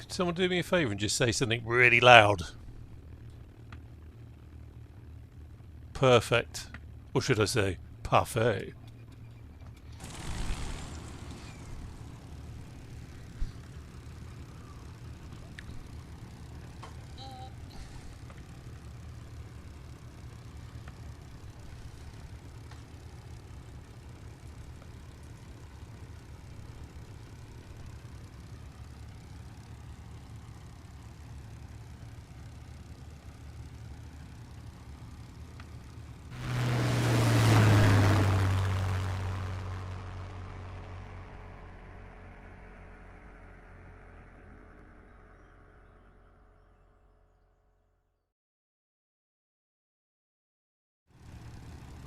Could someone do me a favour and just say something really loud? Perfect. Or should I say, parfait?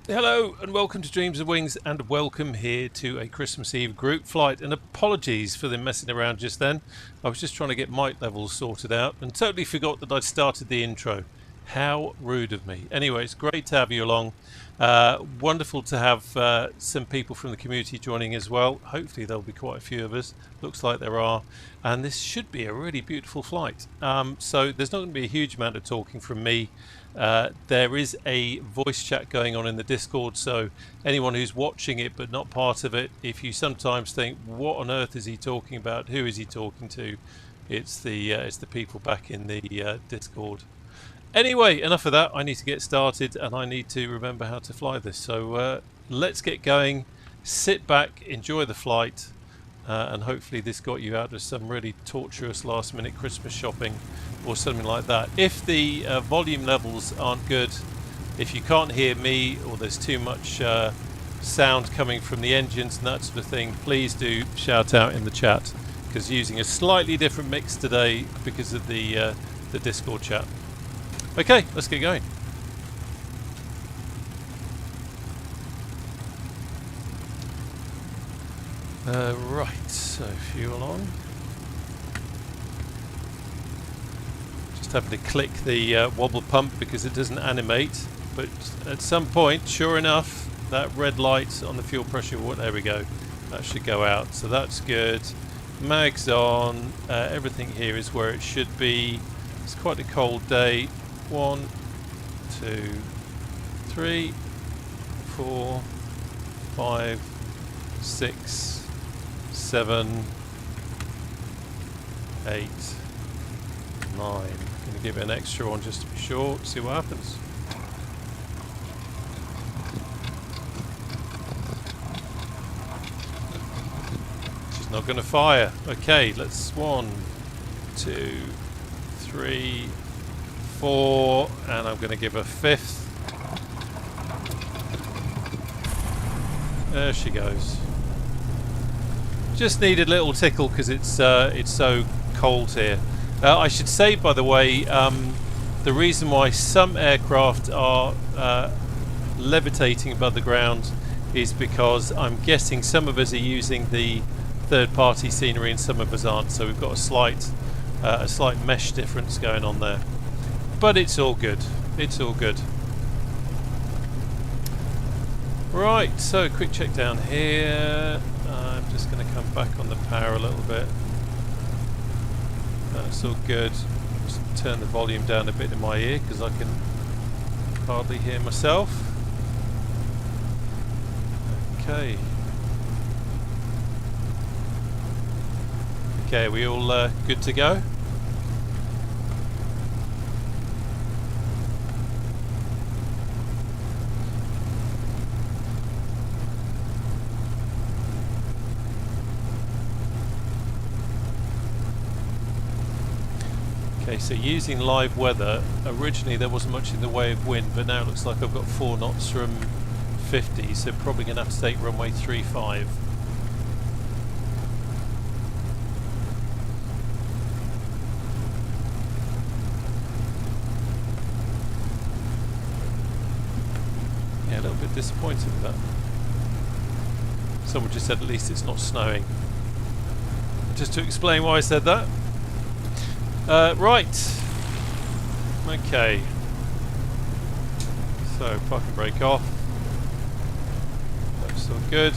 Hello and welcome to Dreams of Wings, and welcome here to a Christmas Eve group flight, and apologies for them messing around just then. I was just trying to get mic levels sorted out and totally forgot that I'd started the intro. How rude of me. Anyway, it's great to have you along. Wonderful to have some people from the community joining as well. Hopefully there'll be quite a few of us. Looks like there are, and this should be a really beautiful flight. So there's not going to be a huge amount of talking from me. There is a voice chat going on in the Discord, so anyone who's watching it but not part of it, if you sometimes think, what on earth is he talking about, who is he talking to, it's the people back in the Discord. Anyway, enough of that. I need to get started and I need to remember how to fly this, so let's get going. Sit back, enjoy the flight, and hopefully this got you out of some really torturous last minute Christmas shopping or something like that. If the volume levels aren't good, if you can't hear me or there's too much sound coming from the engines and that sort of thing, please do shout out in the chat, because using a slightly different mix today because of the Discord chat. Okay, let's get going. Right, so fuel on. Just having to click the wobble pump because it doesn't animate, but at some point, sure enough, that red light on the fuel pressure, there we go, that should go out, so that's good. Mags on, everything here is where it should be. It's quite a cold day. 1, 2, 3, 4, 5, 6, 7, 8, 9. I'm going to give it an extra one just to be sure, see what happens. She's not going to fire. Okay, let's 1, 2, 3, 4, and I'm going to give a 5th. There she goes. Just needed a little tickle because it's so cold here. I should say, by the way, the reason why some aircraft are levitating above the ground is because I'm guessing some of us are using the third-party scenery and some of us aren't. So we've got a slight mesh difference going on there. But it's all good. It's all good. Right, so quick check down here. I'm just going to come back on the power a little bit. That's all good. Just turn the volume down a bit in my ear because I can hardly hear myself. Okay. Okay, are we all good to go? Okay, so using live weather, originally there wasn't much in the way of wind, but now it looks like I've got 4 knots from 50, so probably going to have to take runway 35. Yeah, a little bit disappointed with that. Someone just said at least it's not snowing. Just to explain why I said that. Right. Okay. So park and brake off. That's all good.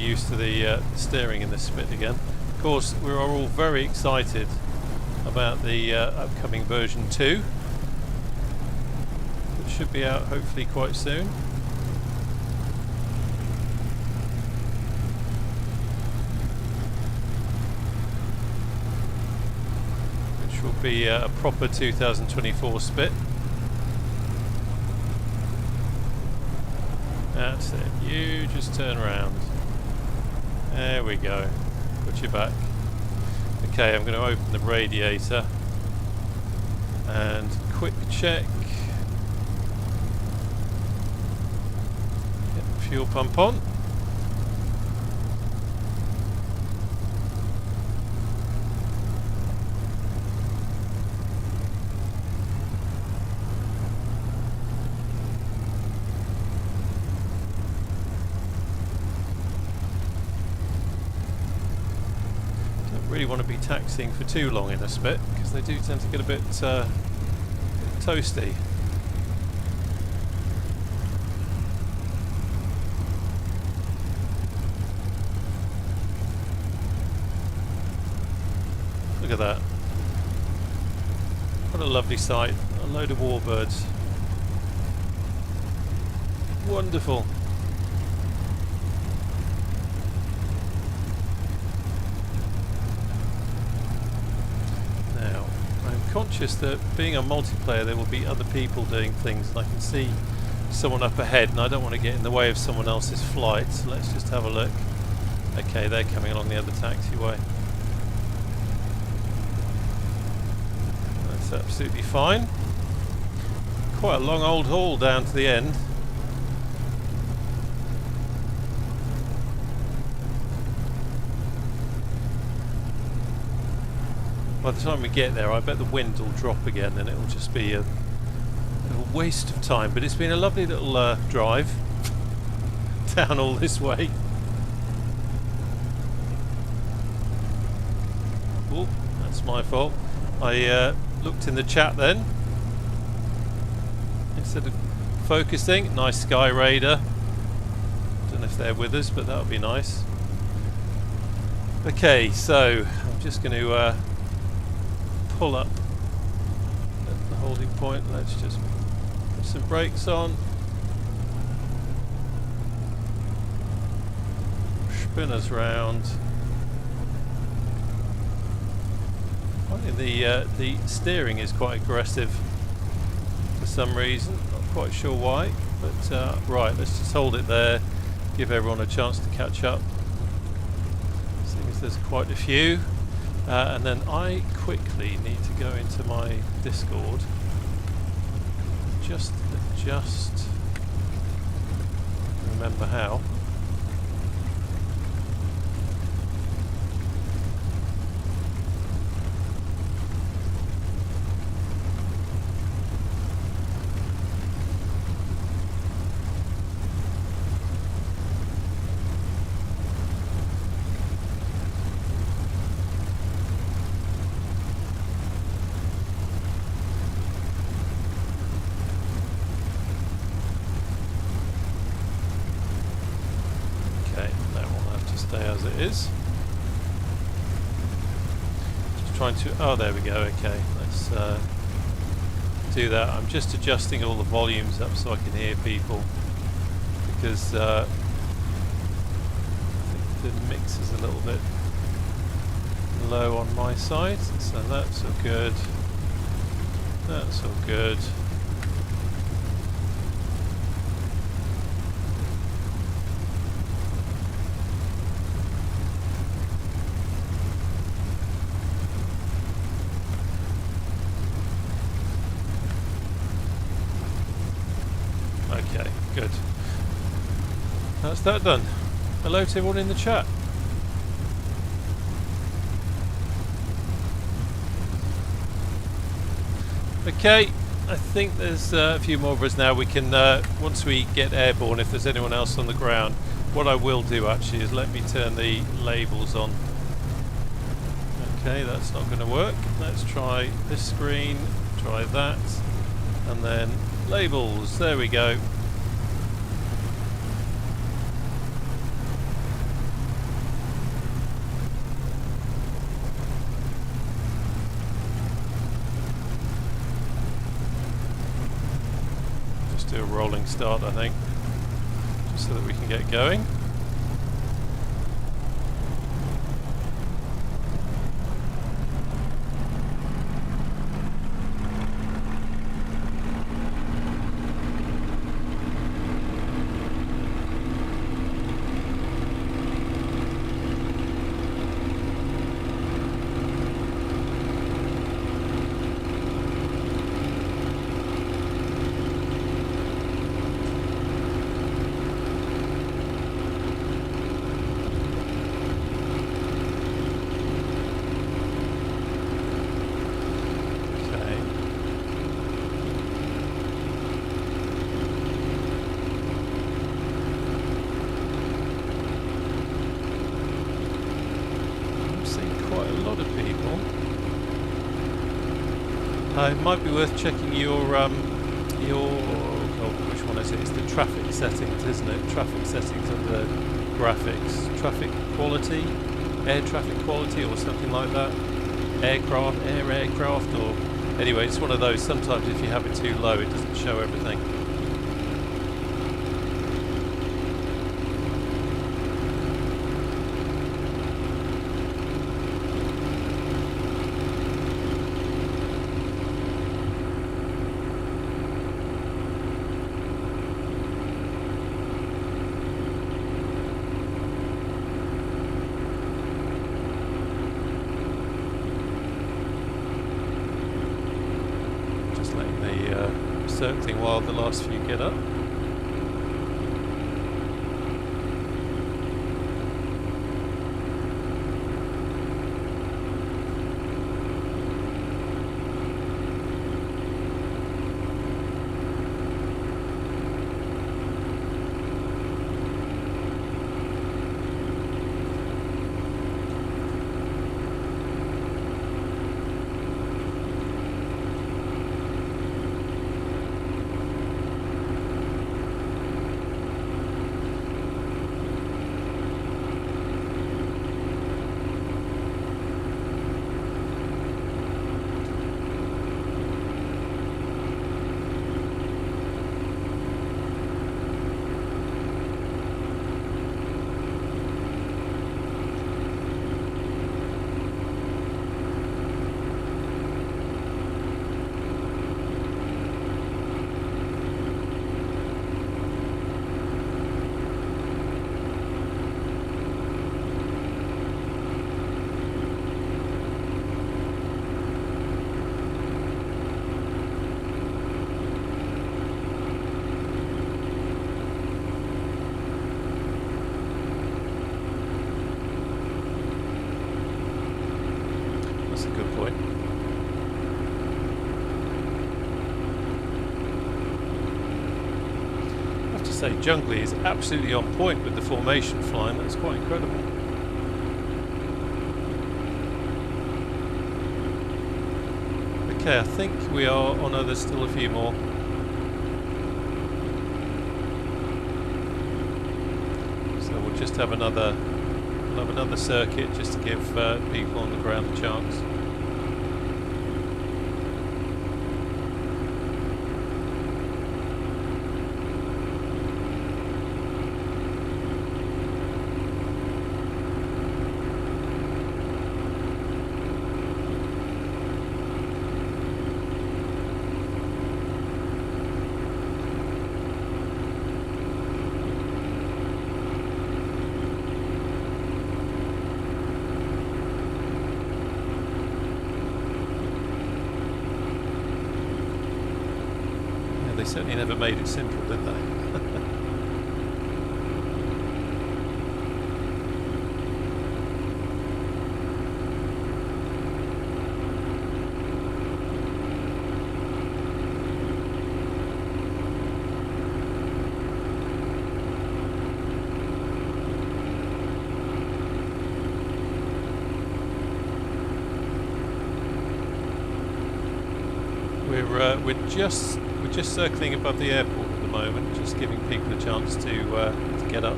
used to the steering in this bit again. Of course, we are all very excited about the upcoming version 2, which should be out hopefully quite soon. Which will be a proper 2024 spit. That's it, you just turn around. There we go. Put you back. Okay, I'm going to open the radiator and quick check. Get the fuel pump on. Really want to be taxiing for too long in a spit because they do tend to get a bit toasty. Look at that. What a lovely sight. A load of warbirds. Wonderful. Conscious that being a multiplayer there will be other people doing things, and I can see someone up ahead and I don't want to get in the way of someone else's flight, so let's just have a look. Okay, they're coming along the other taxiway. That's absolutely fine. Quite a long old haul down to the end. By the time we get there, I bet the wind will drop again and it will just be a waste of time. But it's been a lovely little drive down all this way. Oh, that's my fault. I looked in the chat then. Instead of focusing, nice Sky Raider. Don't know if they're with us, but that would be nice. Okay, so I'm just going to pull up at the holding point. Let's just put some brakes on, spin us round. I think the steering is quite aggressive for some reason, not quite sure why, but right, let's just hold it there, give everyone a chance to catch up, seeing as there's quite a few. And then I quickly need to go into my Discord, just adjust, remember how. As it is. Just trying to, oh there we go, okay, let's do that. I'm just adjusting all the volumes up so I can hear people, because I think the mix is a little bit low on my side, so that's all good, that's all good. Okay, good. That's that done. Hello to everyone in the chat. Okay, I think there's a few more of us now. We can, once we get airborne, if there's anyone else on the ground, what I will do actually is let me turn the labels on. Okay, that's not going to work. Let's try this screen, try that, and then labels. There we go. just do a rolling start, I think, just so that we can get going. It might be worth checking your which one is it? It's the traffic settings, isn't it? Traffic settings under graphics, traffic quality, air traffic quality, or something like that. Aircraft, or anyway, it's one of those. Sometimes if you have it too low, it doesn't show everything. Circling while the last few get up. Say Jungly is absolutely on point with the formation flying. That's quite incredible. Okay, I think we are on. There's still a few more. So we'll just have another circuit just to give people on the ground a chance. They certainly never made it simple, did they? We're just circling above the airport at the moment, just giving people a chance to get up.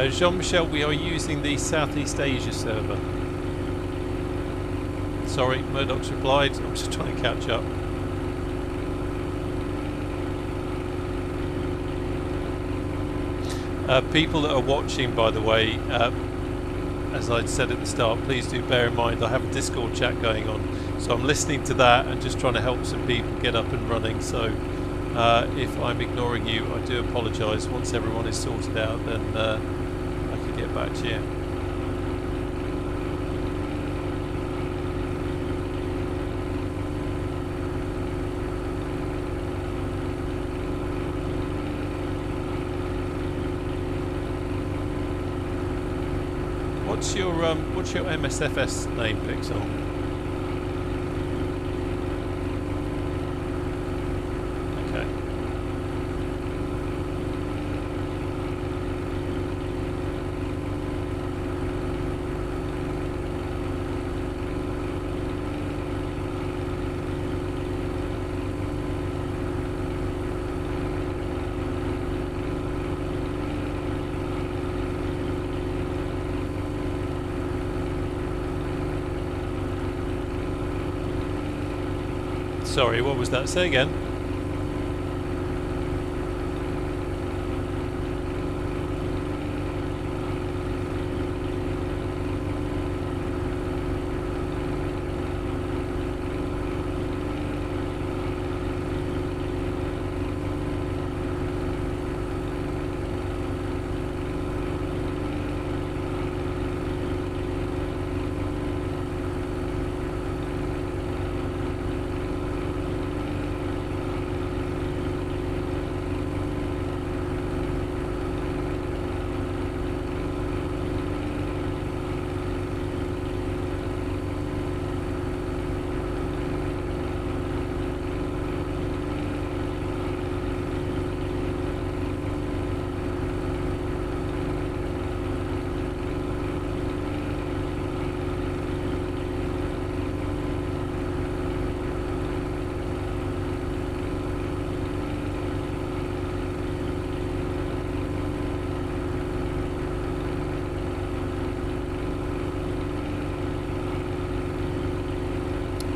Jean-Michel, we are using the Southeast Asia server. Sorry, Murdoch's replied. I'm just trying to catch up. People that are watching, by the way, as I said at the start, please do bear in mind I have a Discord chat going on, so I'm listening to that and just trying to help some people get up and running. So if I'm ignoring you, I do apologise. Once everyone is sorted out, then I can get back to you. What's your MSFS name, Pixel? Okay. Sorry, what was that? Say again.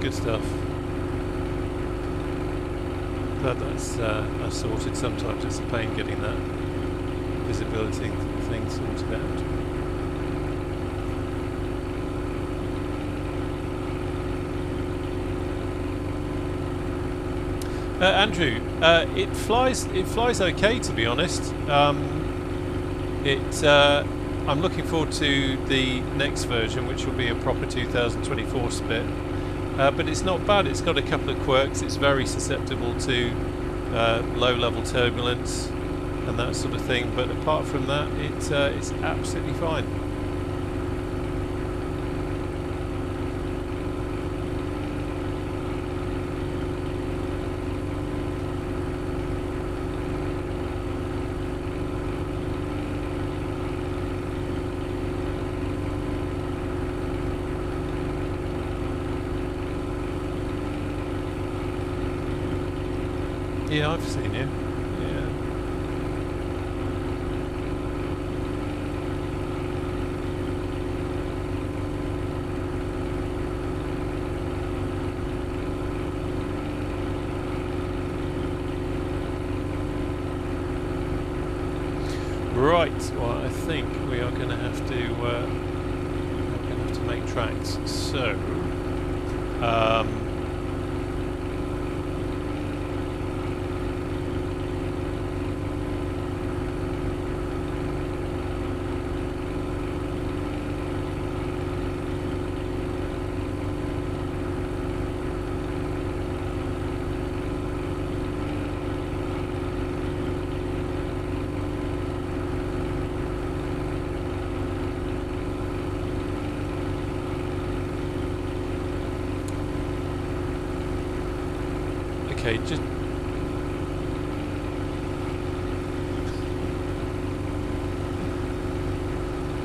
Good stuff. Glad that's sorted. Sometimes it's a pain getting that visibility thing sorted out. Andrew, it flies okay, to be honest. I'm looking forward to the next version, which will be a proper 2024 split. But it's not bad. It's got a couple of quirks. It's very susceptible to low-level turbulence and that sort of thing. But apart from that, it's absolutely fine. Yeah, I've seen you. Yeah. Right. Well, I think we are going to have to make tracks. So. Okay,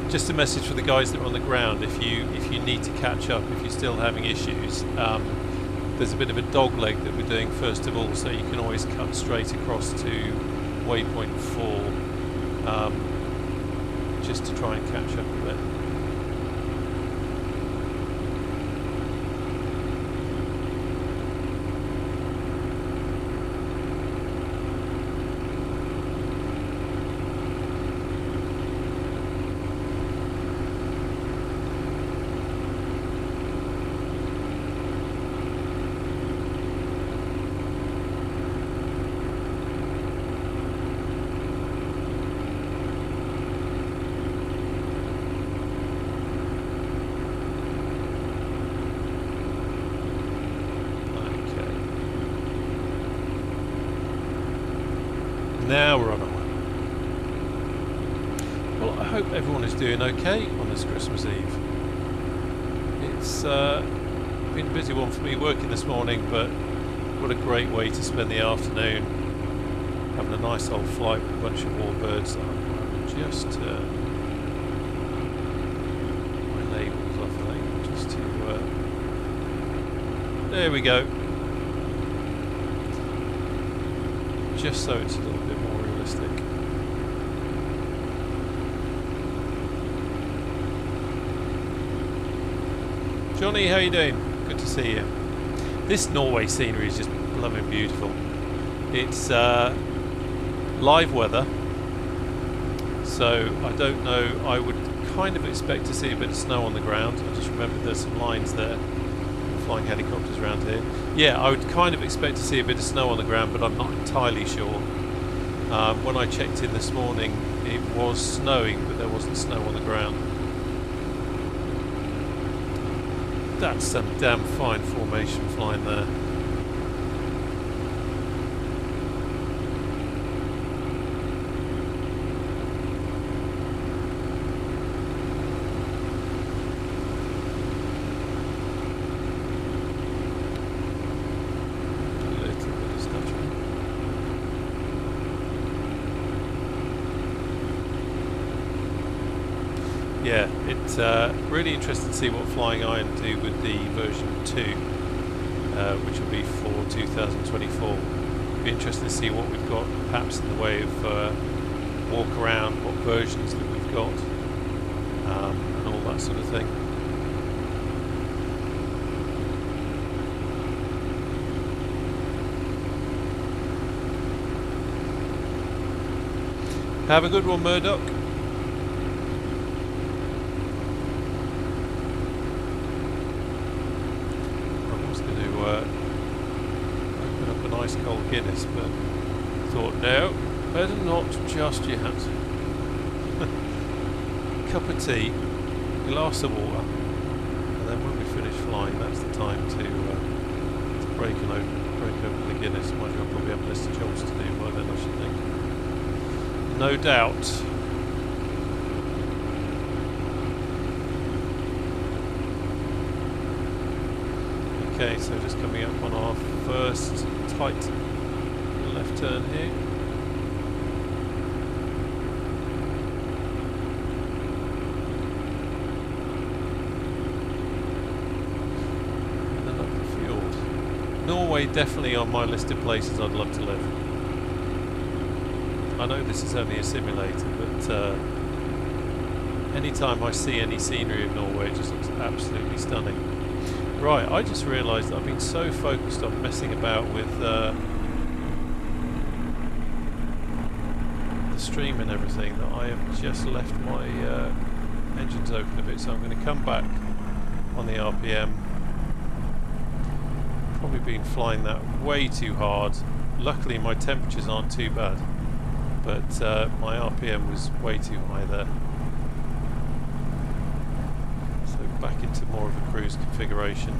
just a message for the guys that are on the ground. If you need to catch up, if you're still having issues, there's a bit of a dog leg that we're doing first of all, so you can always cut straight across to waypoint 4. just to try and catch up a bit. Now we're on our way. Well, I hope everyone is doing okay on this Christmas Eve. It's been a busy one for me working this morning, but what a great way to spend the afternoon, having a nice old flight with a bunch of Warbirds. I'll just turn my labels off, I think, just to... there we go. Just so it's a little bit more realistic. Johnny, how you doing? Good to see you. This Norway scenery is just blooming beautiful. It's live weather, so I don't know, I would kind of expect to see a bit of snow on the ground. I just remembered there's some lines there, flying helicopters around here. Yeah, I would kind of expect to see a bit of snow on the ground, but I'm not entirely sure. When I checked in this morning, it was snowing, but there wasn't snow on the ground. That's some damn fine formation flying there. Yeah, it's really interesting to see what Flying Iron do with the version 2, which will be for 2024. Be interesting to see what we've got, perhaps in the way of walk around, what versions that we've got, and all that sort of thing. Have a good one, Murdoch. Cold Guinness, but thought no, better not just yet. Cup of tea, glass of water, and then when we finish flying, that's the time to break open the Guinness. Mind you, I'll probably have a list of jobs to do by then, I should think. No doubt. Okay, so just coming up on our first tight left turn here. And then up the fjord. Norway definitely on my list of places I'd love to live. I know this is only a simulator, but anytime I see any scenery of Norway, it just looks absolutely stunning. Right, I just realised that I've been so focused on messing about with the stream and everything that I have just left my engines open a bit, so I'm going to come back on the RPM. Probably been flying that way too hard. Luckily my temperatures aren't too bad, but my RPM was way too high there. Back into more of a cruise configuration.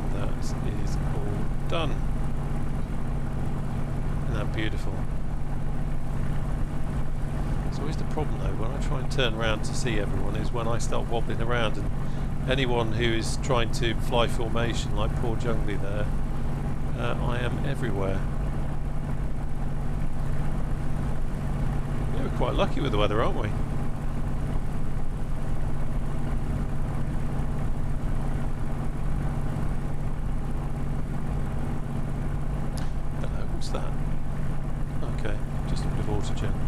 And that is all done. Isn't that beautiful? It's always the problem though, when I try and turn around to see everyone, is when I start wobbling around, and anyone who is trying to fly formation like poor Jungly there, I am everywhere. We're quite lucky with the weather, aren't we? Hello, what's imagine.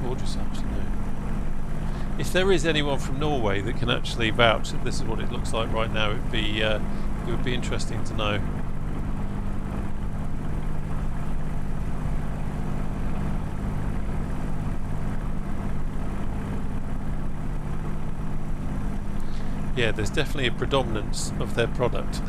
Gorgeous afternoon. If there is anyone from Norway that can actually vouch that this is what it looks like right now, it would be interesting to know. Yeah, there's definitely a predominance of their product.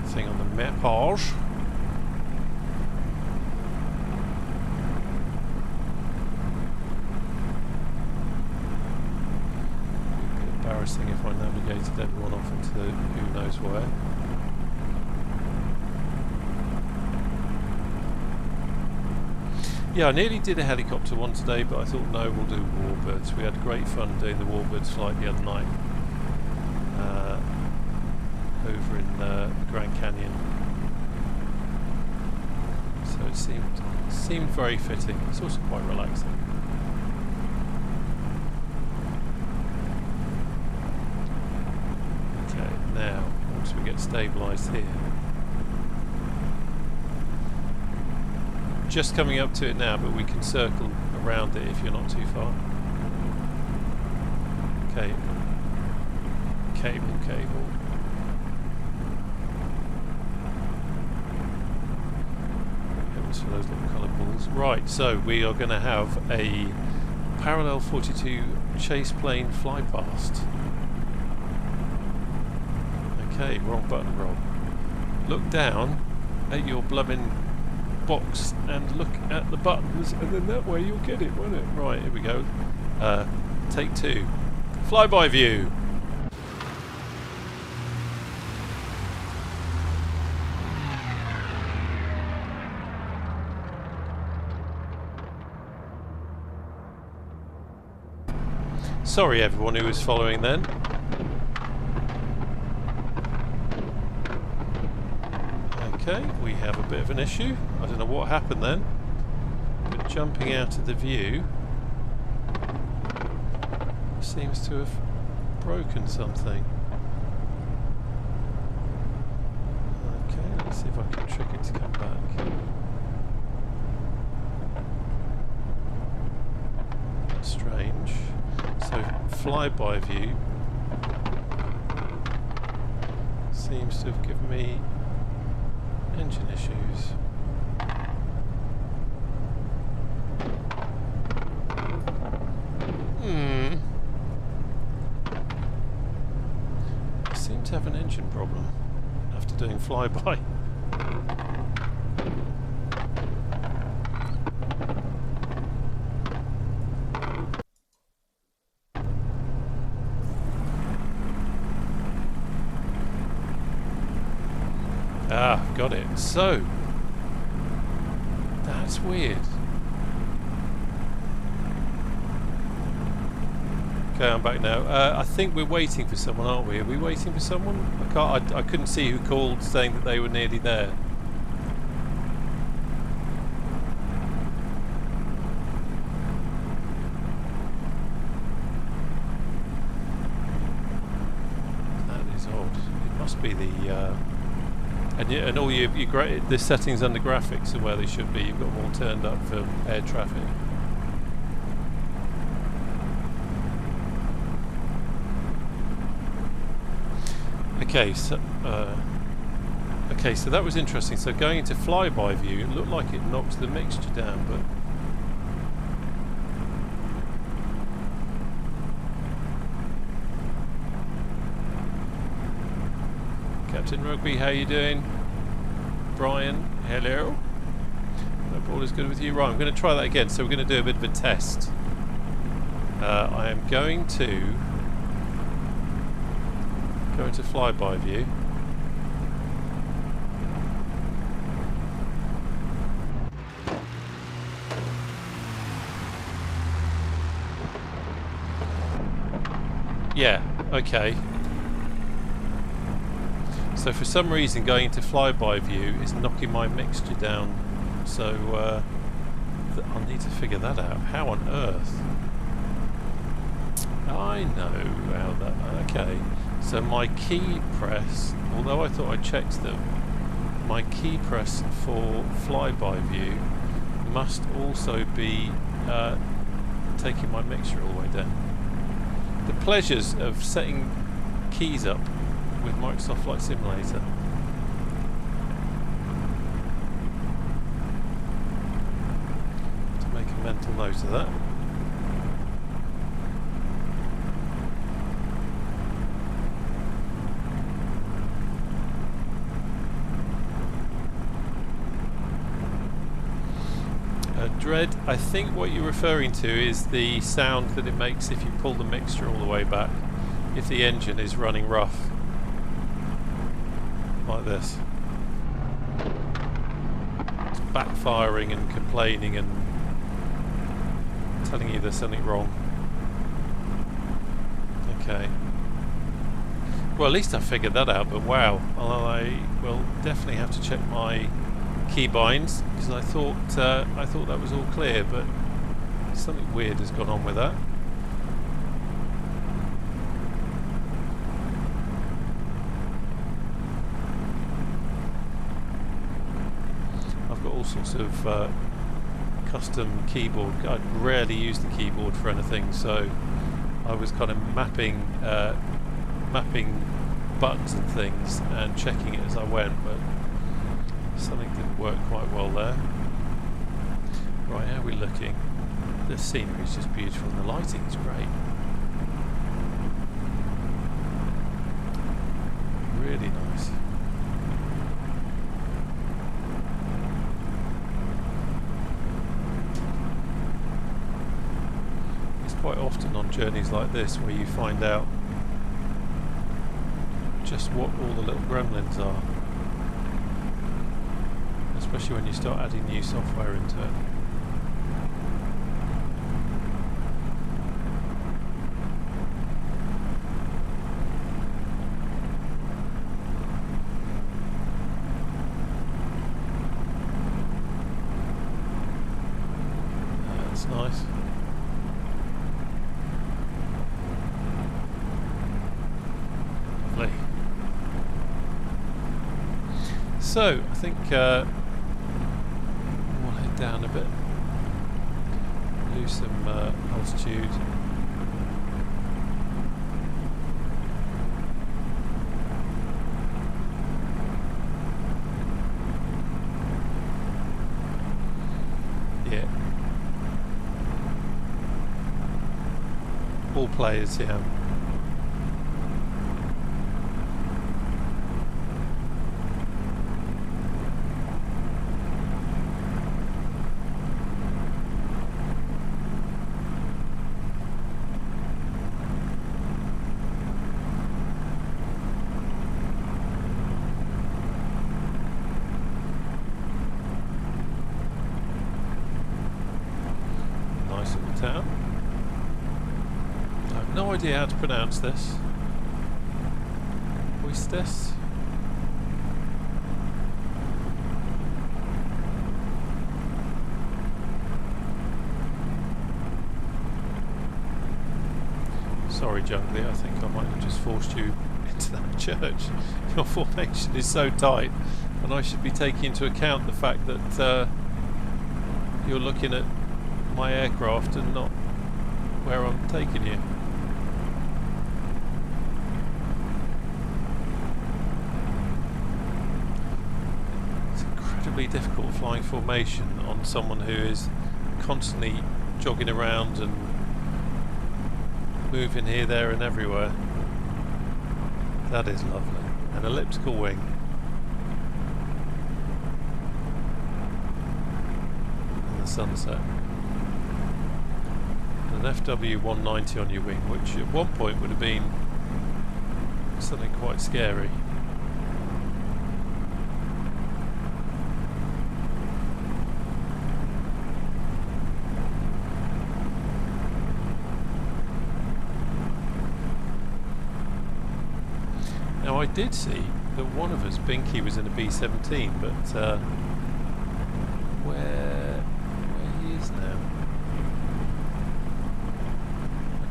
Thing on the mapage. It'd be embarrassing if I navigated everyone off into who knows where. Yeah, I nearly did a helicopter one today, but I thought no, we'll do Warbirds. We had great fun doing the Warbirds flight the other night. Over in the Grand Canyon, so it seemed very fitting. It's also quite relaxing. Okay, now once we get stabilised here, just coming up to it now, but we can circle around it if you're not too far. Okay, cable. For those little coloured balls. Right, so we are going to have a parallel 42 chase plane fly past. Okay, wrong button, Rob. Look down at your blooming box and look at the buttons, and then that way you'll get it, won't it? Right, here we go. Take 2. Flyby view. Sorry everyone who was following then. Okay, we have a bit of an issue. I don't know what happened then, but jumping out of the view seems to have broken something. Okay, let's see if I can trick it to come back. That's strange. So flyby view seems to have given me engine issues. I seem to have an engine problem after doing flyby. Ah, got it. So, that's weird. Okay, I'm back now. I think we're waiting for someone, aren't we? Are we waiting for someone? I couldn't see who called saying that they were nearly there. That is odd. It must be the And all the settings under graphics are where they should be. You've got them all turned up for air traffic. Okay, so that was interesting. So going into flyby view, it looked like it knocked the mixture down, but Captain Rugby, how you doing? Brian, hello. Hope all is good with you. Right, I'm going to try that again. So we're going to do a bit of a test. I am going to go into flyby view. Yeah, okay. So for some reason going into flyby view is knocking my mixture down, so I'll need to figure that out. How on earth? I know how that... Okay, so my key press, although I thought I checked them, my key press for flyby view must also be taking my mixture all the way down. The pleasures of setting keys up with Microsoft Flight Simulator. To make a mental note of that. Dread, I think what you're referring to is the sound that it makes if you pull the mixture all the way back, if the engine is running rough. Like this. It's backfiring and complaining and telling you there's something wrong. Okay. Well, at least I figured that out, but wow. I will definitely have to check my keybinds, because I thought that was all clear, but something weird has gone on with that. I've got all sorts of custom keyboard. I rarely use the keyboard for anything, so I was kind of mapping buttons and things and checking it as I went, but something didn't work quite well there. Right, how are we looking? The scenery is just beautiful and the lighting is great. Really nice. It's quite often on journeys like this where you find out just what all the little gremlins are. Especially when you start adding new software into it. That's nice. Lovely. So, I think down a bit, lose some altitude. Yeah, all players here. Town. I have no idea how to pronounce this. Oistes? Sorry, Jungly, I think I might have just forced you into that church. Your formation is so tight and I should be taking into account the fact that you're looking at my aircraft and not where I'm taking you. It's incredibly difficult flying formation on someone who is constantly jogging around and moving here, there and everywhere. That is lovely. An elliptical wing. And the sunset. An FW190 on your wing, which at one point would have been something quite scary. Now I did see that one of us, Binky, was in a B-17, but where he is now,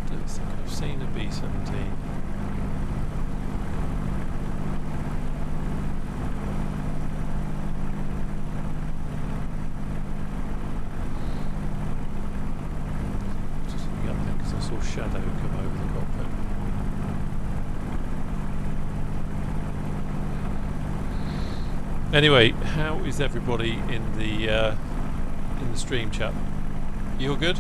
I don't think I've seen a B-17. Just looking up there because I saw shadow come over the cockpit. Anyway, how is everybody in the stream chat? You're good?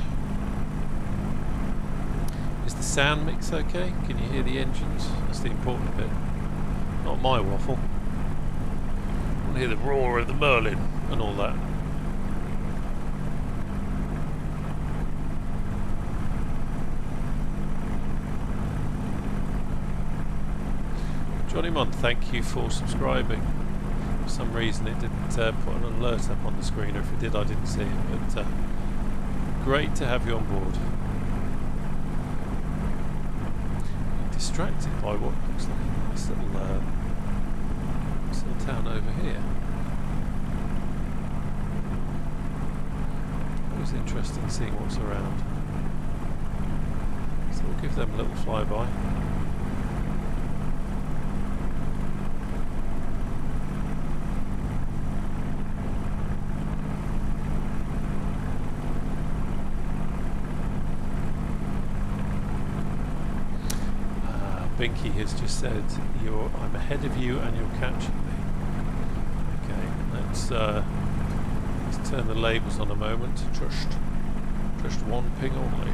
Is the sound mix okay? Can you hear the engines? That's the important bit. Not my waffle. I want to hear the roar of the Merlin and all that. Johnny Mont, thank you for subscribing. For some reason it didn't put an alert up on the screen, or if it did I didn't see it, but great to have you on board. Distracted by what looks like this little town over here. Always interesting seeing what's around. So we'll give them a little flyby. Binky has just said, I'm ahead of you and you're catching me. Okay, let's turn the labels on a moment. Just one ping only.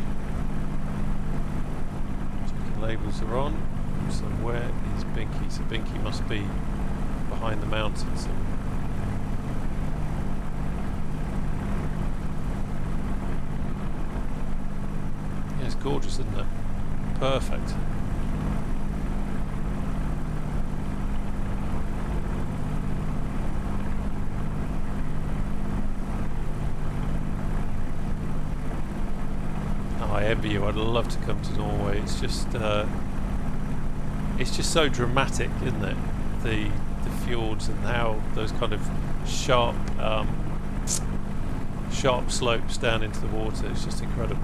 Check the labels are on. So where is Binky? So Binky must be behind the mountains. Yeah, it's gorgeous, isn't it? Perfect. I envy you. I'd love to come to Norway. It's just so dramatic, isn't it? The fjords and how those kind of sharp slopes down into the water. It's just incredible.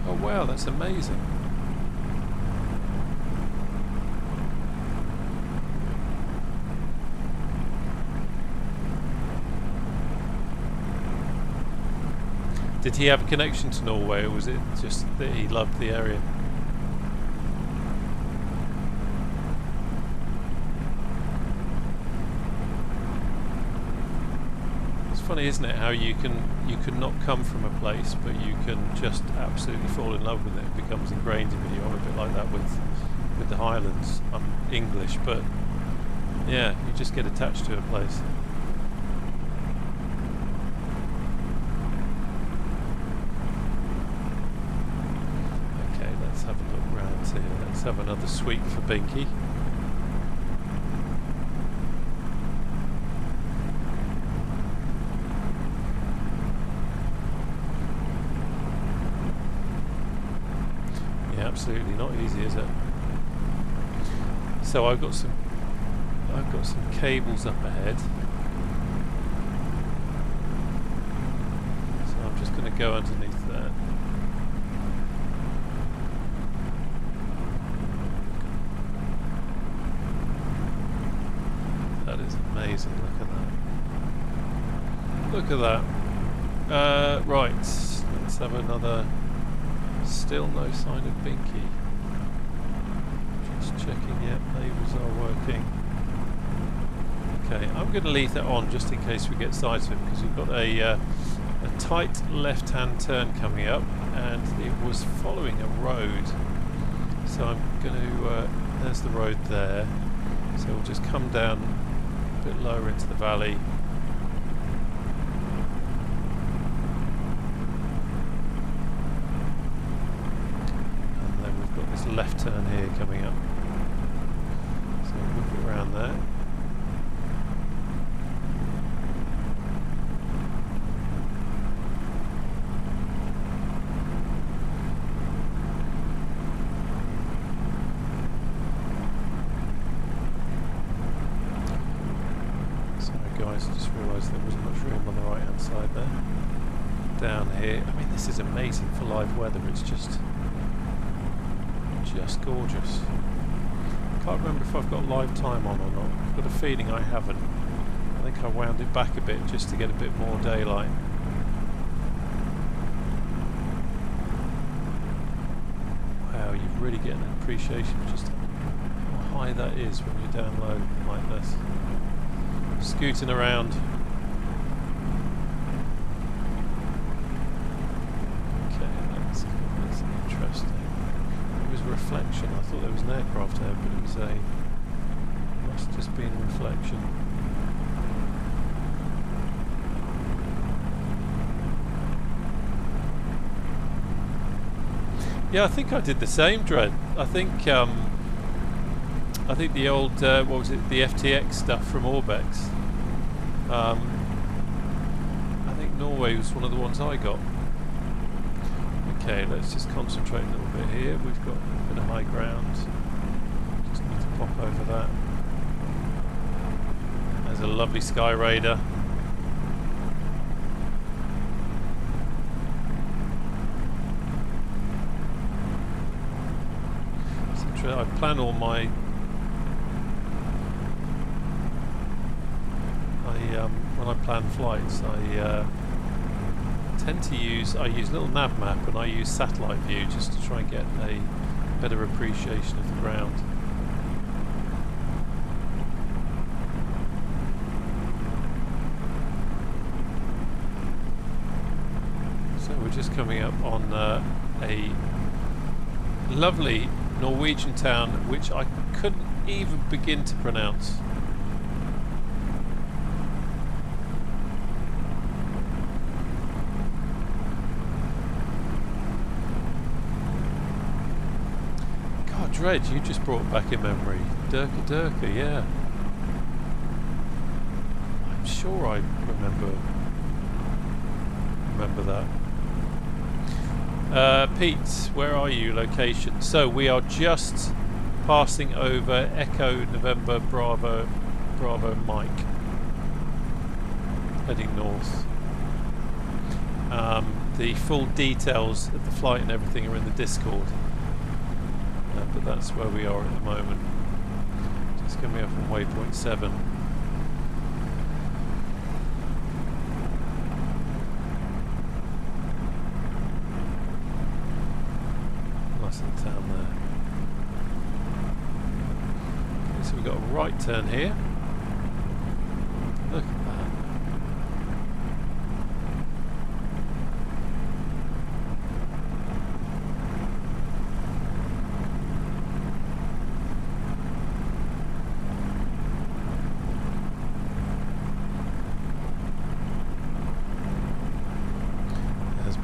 Oh wow, that's amazing. Did he have a connection to Norway, or was it just that he loved the area? It's funny, isn't it, how you can not come from a place, but you can just absolutely fall in love with it. It becomes ingrained in you. I'm a bit like that with the Highlands. I'm English, but yeah, you just get attached to a place. Have a look round here. Let's have another sweep for Binky. Yeah, absolutely not easy, is it? So I've got some cables up ahead. going to go underneath there. That is amazing. Look at that. Look at that. Right. Let's have another. Still no sign of Binky. Just checking. Yep, labels are working. Okay, I'm going to leave that on just in case we get sight of it, because we've got a tight left-hand turn coming up, and it was following a road. So I'm going to. There's the road there. So we'll just come down a bit lower into the valley. And then we've got this left turn here coming up. So we'll move it around there. I just realised there wasn't much room on the right hand side there. Down here, I mean, this is amazing for live weather. It's just gorgeous. Can't remember if I've got live time on or not. I've got a feeling I haven't. I think I wound it back a bit just to get a bit more daylight. Wow, you really get an appreciation of just how high that is when you're down low like this. Scooting around. Okay, that's interesting. It was a reflection. I thought there was an aircraft there, but it was must have just been a reflection. Yeah, I think I did the same, Dread. I think the old, what was it, the FTX stuff from Warbirds. I think Norway was one of the ones I got. Okay, let's just concentrate a little bit here. We've got a bit of high ground. Just need to pop over that. There's a lovely Sky Raider. So I plan all my when I plan flights, I tend to use a little nav map, and I use satellite view just to try and get a better appreciation of the ground. So we're just coming up on a lovely Norwegian town which I couldn't even begin to pronounce. Dread, you just brought back in memory. Durka, yeah. I'm sure I remember that. Pete, where are you? Location. So we are just passing over Echo November Bravo Mike, heading north. The full details of the flight and everything are in the Discord. But that's where we are at the moment. Just coming up on waypoint 7. Nice little town there. Okay, so we've got a right turn here. Look at that.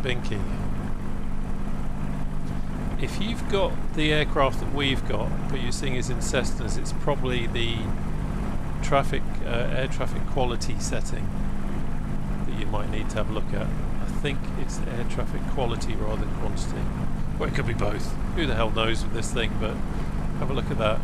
Binky. If you've got the aircraft that we've got, but you're seeing is in Cessnas, it's probably the air traffic quality setting that you might need to have a look at. I think it's air traffic quality rather than quantity. Well, it could be both. Who the hell knows with this thing, but have a look at that.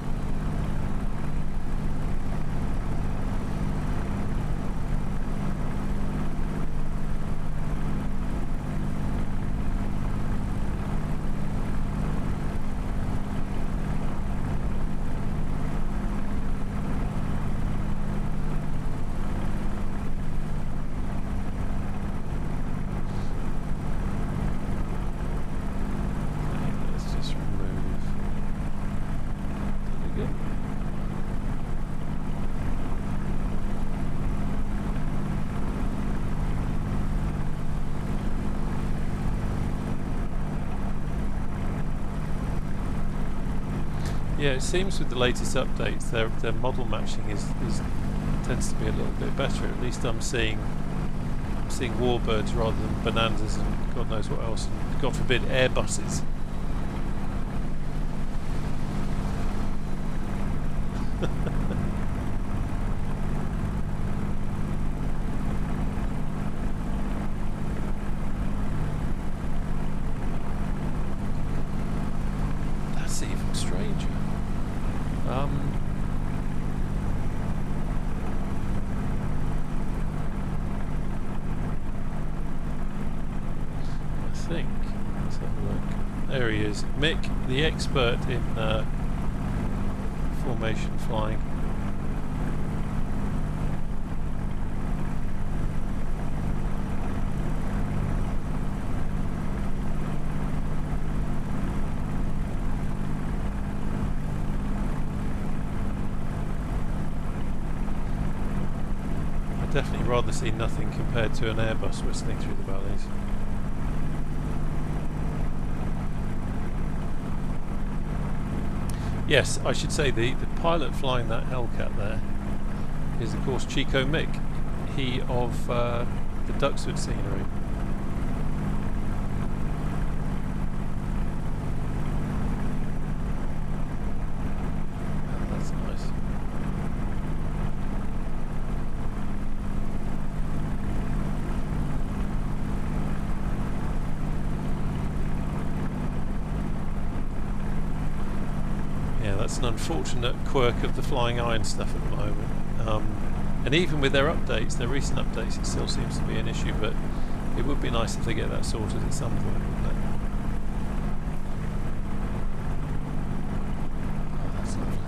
Yeah, it seems with the latest updates, their model matching tends to be a little bit better. At least I'm seeing Warbirds rather than Bonanzas and God knows what else, and God forbid Airbuses. That's even stranger. I think, let's have a look. There he is, Mick, the expert in formation flying. I'd definitely rather see nothing compared to an Airbus whistling through the valleys. Yes, I should say the pilot flying that Hellcat there is of course Chico Mick, he of the Duxford scenery. Oh, that's nice. Yeah, that's an unfortunate quirk of the flying iron stuff at the moment. And even with their updates, their recent updates, it still seems to be an issue, but it would be nice if they get that sorted at some point, wouldn't it? Oh, that's lovely.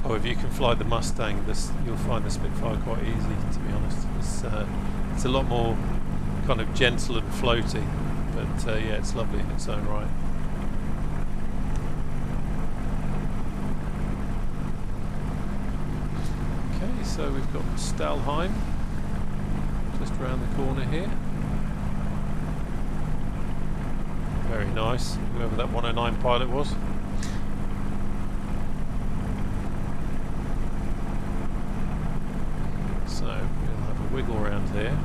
Oh, if you can fly the Mustang, you'll find the Spitfire quite easy, to be honest. It's a lot more kind of gentle and floaty, but yeah, it's lovely in its own right. Okay, so we've got Stalheim just around the corner here. Very nice, whoever that 109 pilot was. So we'll have a wiggle around here.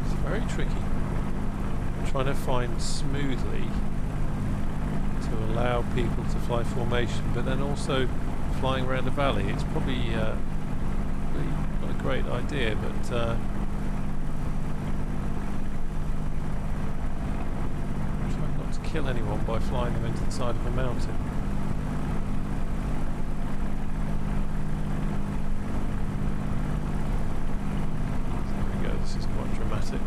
It's very tricky. I'm trying to find smoothly to allow people to fly formation, but then also flying around a valley. It's probably not a great idea, but try not to kill anyone by flying them into the side of a mountain. There we go, this is quite dramatic.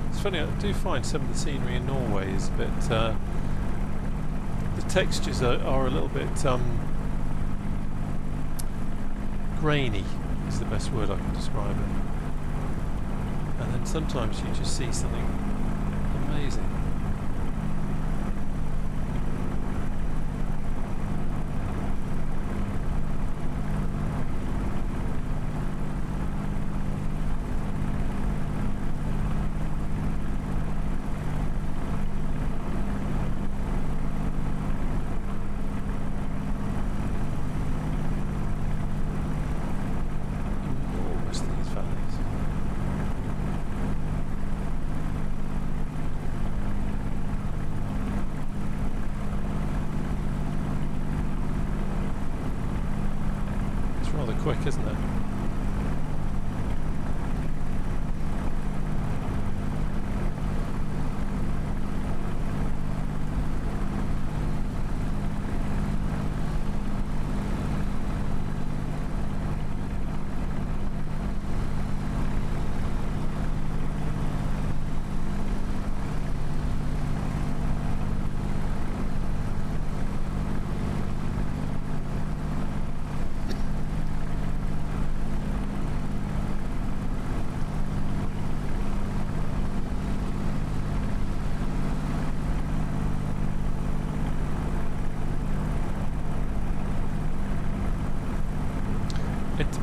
It's funny, I do find some of the scenery in Norway is a bit the textures are a little bit grainy is the best word I can describe it. And then sometimes you just see something amazing. Quick, isn't it?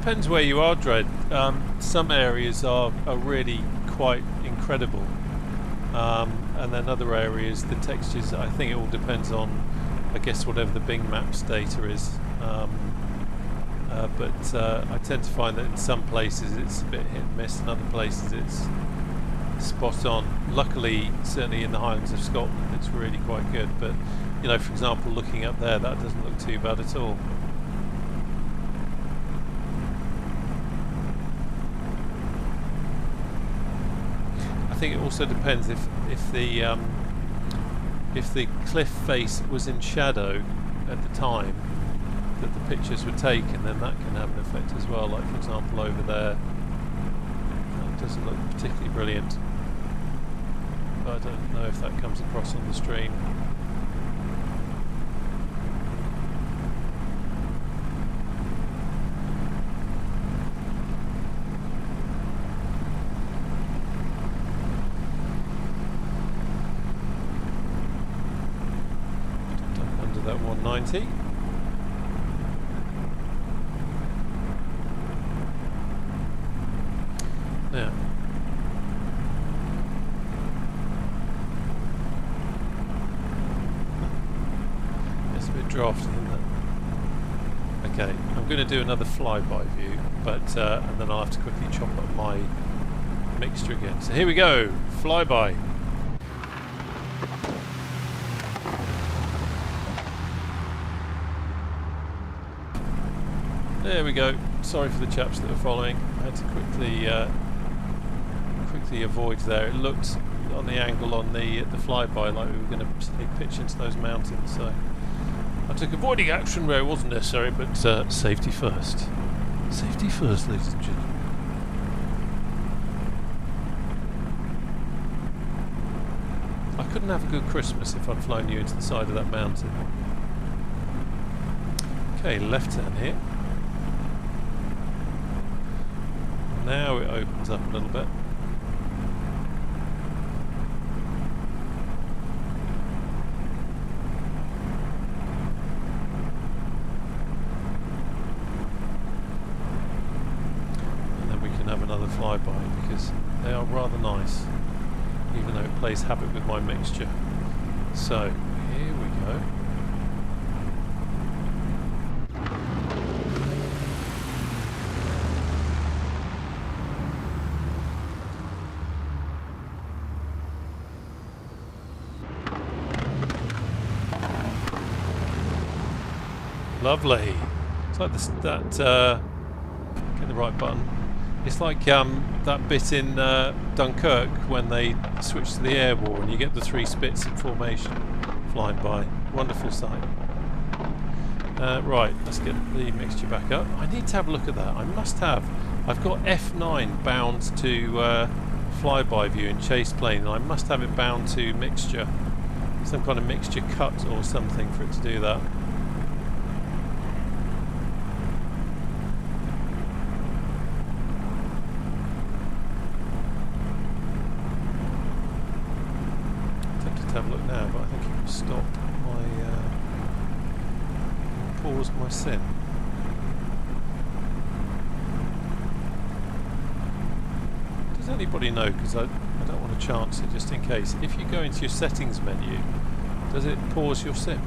depends where you are, Dread. Some areas are really quite incredible, and then other areas, the textures, I think it all depends on, I guess, whatever the Bing Maps data is. But I tend to find that in some places it's a bit hit and miss, and other places it's spot on. Luckily, certainly in the Highlands of Scotland, it's really quite good. But you know, for example, looking up there, that doesn't look too bad at all. I think it also depends if the cliff face was in shadow at the time that the pictures were taken, then that can have an effect as well. Like for example over there, that doesn't look particularly brilliant, but I don't know if that comes across on the stream. Under that 190. Now, it's a bit drafty, isn't it? Okay, I'm going to do another flyby view, but and then I'll have to quickly chop up my mixture again. So here we go, flyby. There we go. Sorry for the chaps that are following. I had to quickly avoid there. It looked on the angle on the flyby like we were going to pitch into those mountains. So I took avoiding action where it wasn't necessary, but safety first. Safety first, ladies and gentlemen. I couldn't have a good Christmas if I'd flown you into the side of that mountain. Okay, left turn here. Now it opens up a little bit. And then we can have another flyby because they are rather nice, even though it plays havoc with my mixture. So here we go. Lovely. It's like this, that get the right button. It's like that bit in Dunkirk when they switch to the air war and you get the three spits in formation flying by. Wonderful sight. Right, let's get the mixture back up. I need to have a look at that. I must have. I've got F9 bound to flyby view in chase plane, and I must have it bound to mixture. Some kind of mixture cut or something for it to do that. Have a look now, but I think it will stop my pause my sim. Does anybody know, because I don't want to chance it just in case, if you go into your settings menu, does it pause your sim?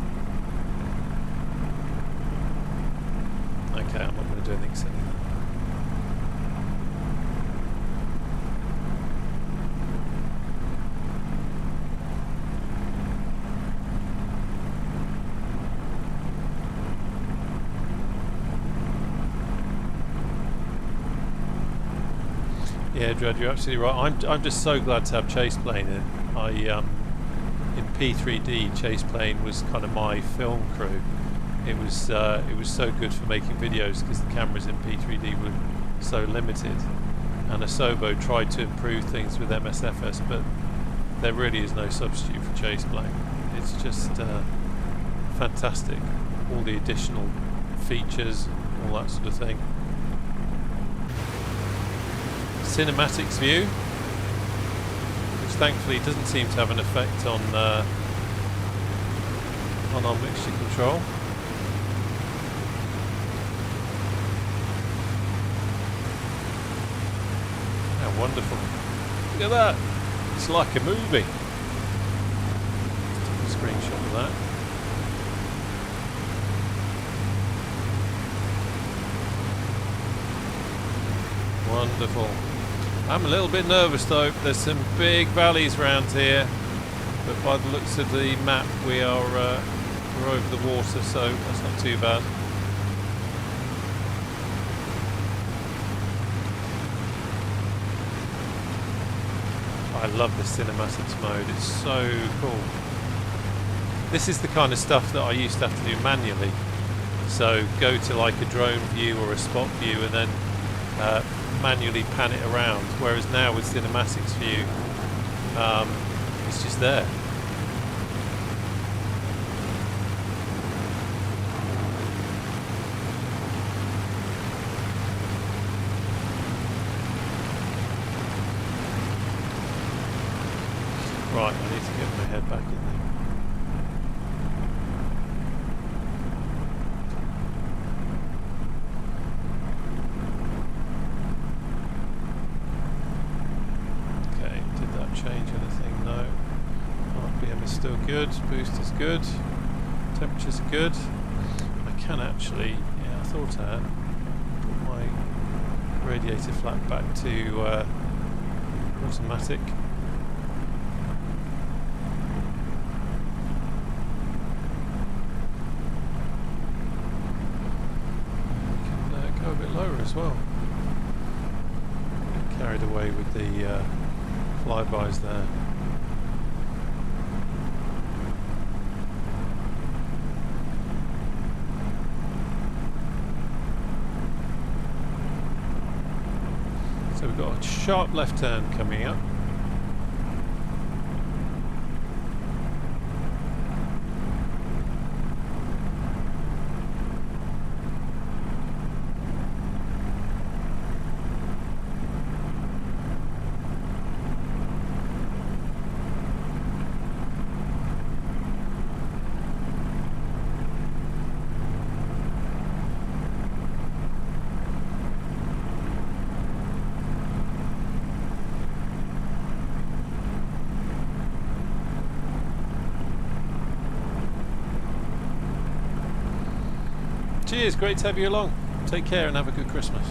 Okay, I'm not going to do anything silly. Yeah, Dread, you're absolutely right. I'm just so glad to have chase plane in. In P3D, chase plane was kind of my film crew. It was so good for making videos because the cameras in P3D were so limited. And Asobo tried to improve things with MSFS, but there really is no substitute for chase plane. It's just fantastic. All the additional features, all that sort of thing. Cinematics view, which thankfully doesn't seem to have an effect on our mixture control. How wonderful. Look at that. It's like a movie. Take a screenshot of that. Wonderful. I'm a little bit nervous though. There's some big valleys around here, but by the looks of the map we're over the water, so that's not too bad. I love the cinematics mode, it's so cool. This is the kind of stuff that I used to have to do manually. So go to like a drone view or a spot view and then manually pan it around, whereas now with cinematics view it's just there. Right, I need to get my head back in there. Okay, did that change anything? No. RPM is still good, boost is good, temperatures are good. I can actually, yeah, I thought I had, put my radiator flap back to automatic. As well. Get carried away with the flybys there. So we've got a sharp left turn coming up. Cheers, great to have you along. Take care and have a good Christmas.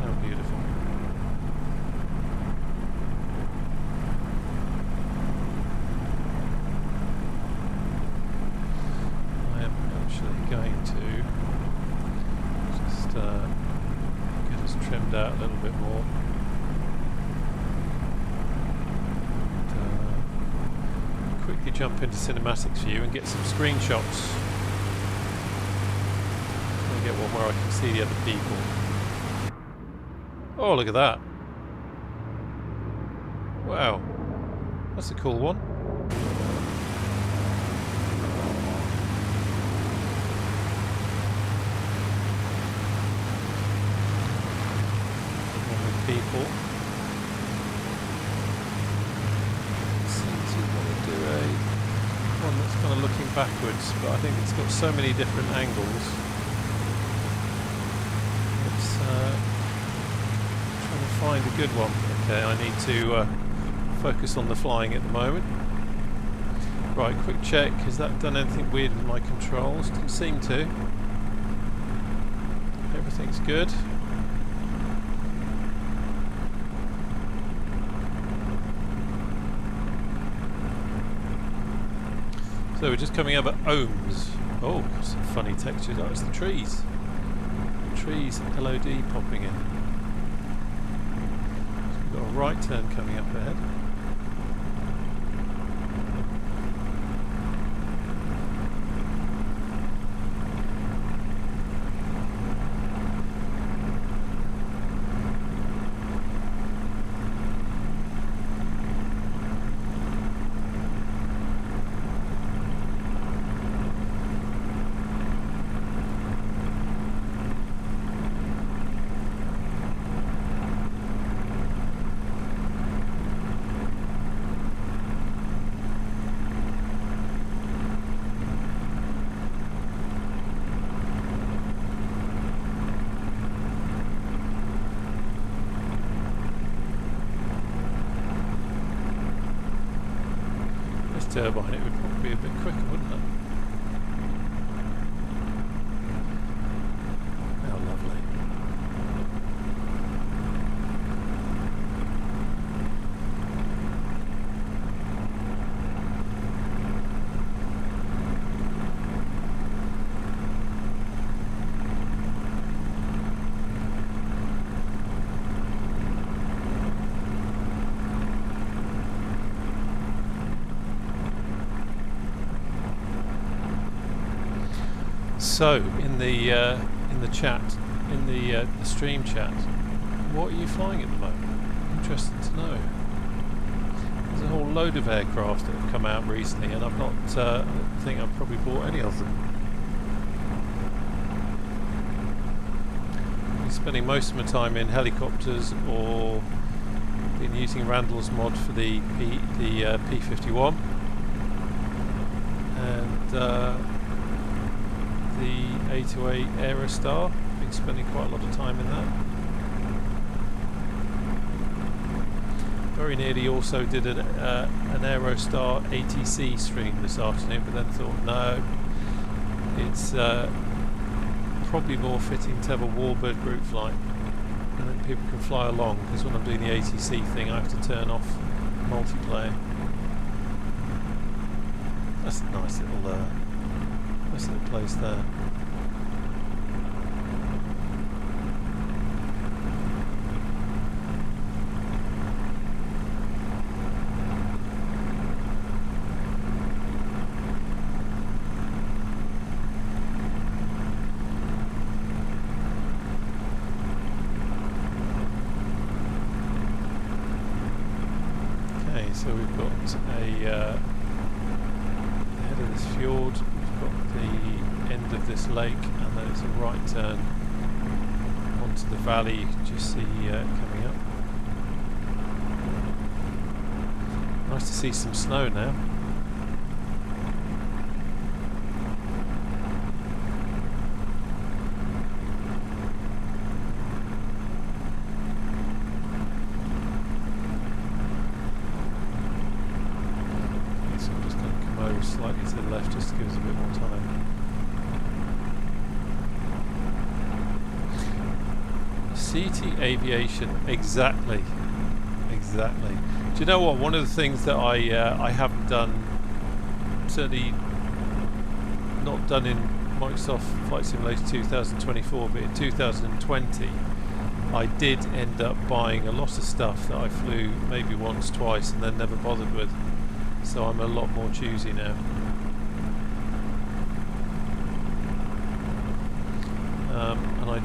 How beautiful. Going to just get us trimmed out a little bit more and quickly jump into cinematics view and get some screenshots. I'll get one where I can see the other people. Oh, look at that. Wow, that's a cool one. People seem to want to do one that's kind of looking backwards, but I think it's got so many different angles. It's trying to find a good one. Okay, I need to focus on the flying at the moment. Right, quick check. Has that done anything weird with my controls? Didn't seem to. Everything's good. So we're just coming up at ohms. Oh, some funny textures. Oh, it's the trees. The trees LOD popping in. So we've got a right turn coming up ahead. turbine, it would probably be a bit quicker, wouldn't it? How lovely. So, in the chat, in the stream chat, what are you flying at the moment? Interesting to know. There's a whole load of aircraft that have come out recently, and I've not. I don't think I've probably bought any of them. I've been spending most of my time in helicopters, or been using Randall's mod for the P51, and. The A28 Aerostar, been spending quite a lot of time in that. Very nearly also did an Aerostar ATC stream this afternoon, but then thought no, it's probably more fitting to have a Warbird group flight, and then people can fly along, because when I'm doing the ATC thing I have to turn off multiplayer. That's a nice little place there. Okay, so we've got a head of this fjord. The end of this lake, and then it's a right turn onto the valley you can just see coming up. Nice to see some snow now. So I'm just going to come over slightly to the left just to give us a bit more time. CT aviation, exactly. Do you know what? One of the things that I haven't done, certainly not done in Microsoft Flight Simulator 2024, but in 2020, I did end up buying a lot of stuff that I flew maybe once, twice, and then never bothered with. So I'm a lot more choosy now. And I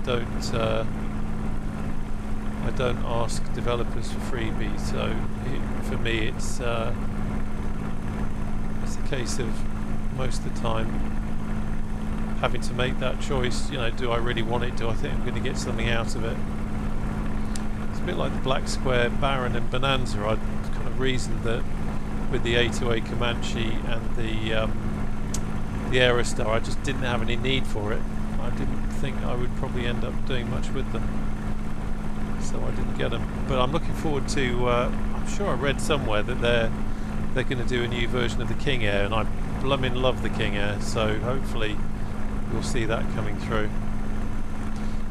don't ask developers for freebies, so for me it's a case of most of the time having to make that choice. You know, do I really want it? Do I think I'm going to get something out of it? It's a bit like the Black Square Baron and Bonanza. I kind of reasoned that with the A2A Comanche and the Aerostar, I just didn't have any need for it. I didn't think I would probably end up doing much with them, so I didn't get them. But I'm looking forward to. I'm sure I read somewhere that they're going to do a new version of the King Air, and I blooming love the King Air. So hopefully we'll see that coming through.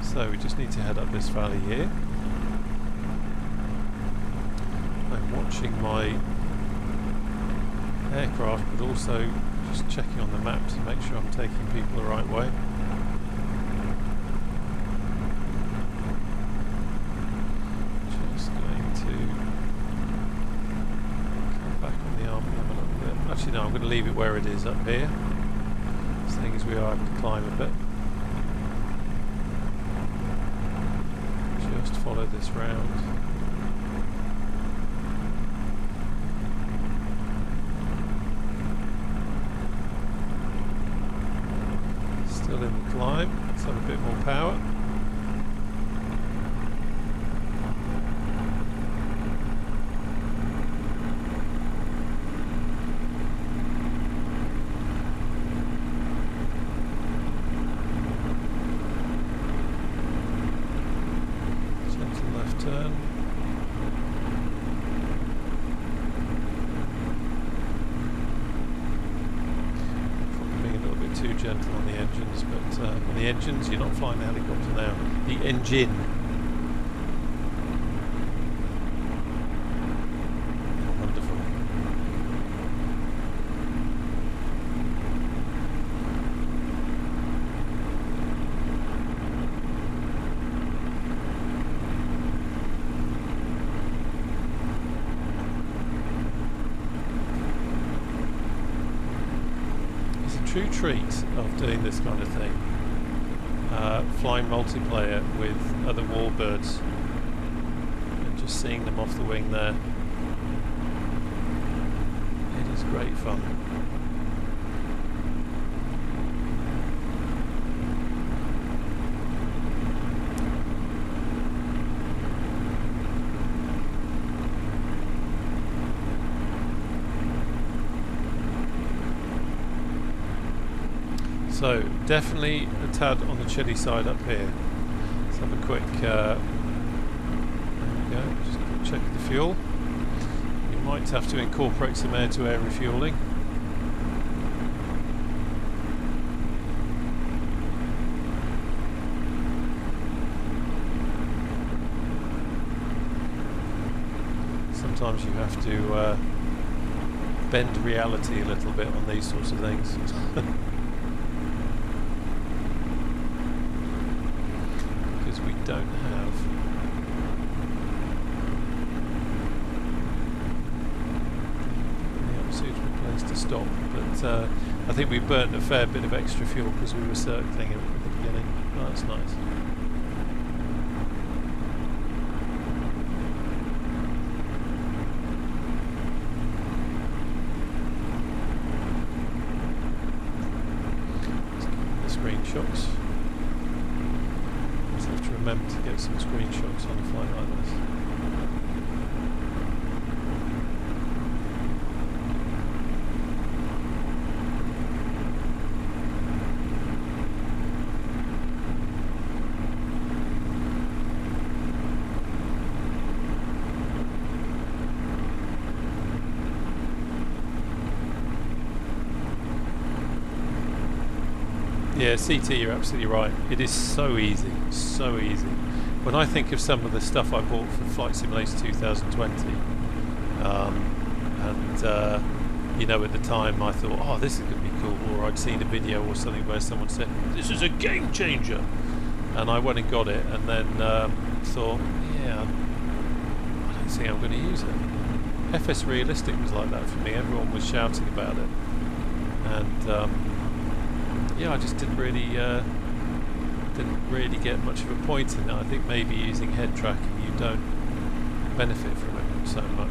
So we just need to head up this valley here. I'm watching my aircraft, but also just checking on the map to make sure I'm taking people the right way. Actually, no, I'm going to leave it where it is up here, seeing as we are having to climb a bit. Just follow this round. Still in the climb, let's have a bit more power. Turn. gentle on the engines, but on the engines, you're not flying the helicopter now. The engine. Wonderful. True treat of doing this kind of thing, flying multiplayer with other Warbirds and just seeing them off the wing there. It is great fun. So definitely a tad on the chilly side up here. Let's have a quick, there we go, just a quick check of the fuel. You might have to incorporate some air-to-air refuelling. Sometimes you have to bend reality a little bit on these sorts of things. We don't have any suitable place to stop, but I think we burnt a fair bit of extra fuel because we were circling it at the beginning. Oh, that's nice. Let's get the screenshots. Remember to get some screenshots on a flight like this. Yeah, CT, you're absolutely right. It is so easy, so easy. When I think of some of the stuff I bought for Flight Simulator 2020, you know, at the time I thought, oh, this is going to be cool, or I'd seen a video or something where someone said, this is a game changer, and I went and got it, and then thought, yeah, I don't think I'm going to use it. FS Realistic was like that for me. Everyone was shouting about it, and yeah, I just didn't really get much of a point in it. I think maybe using head tracking you don't benefit from it so much.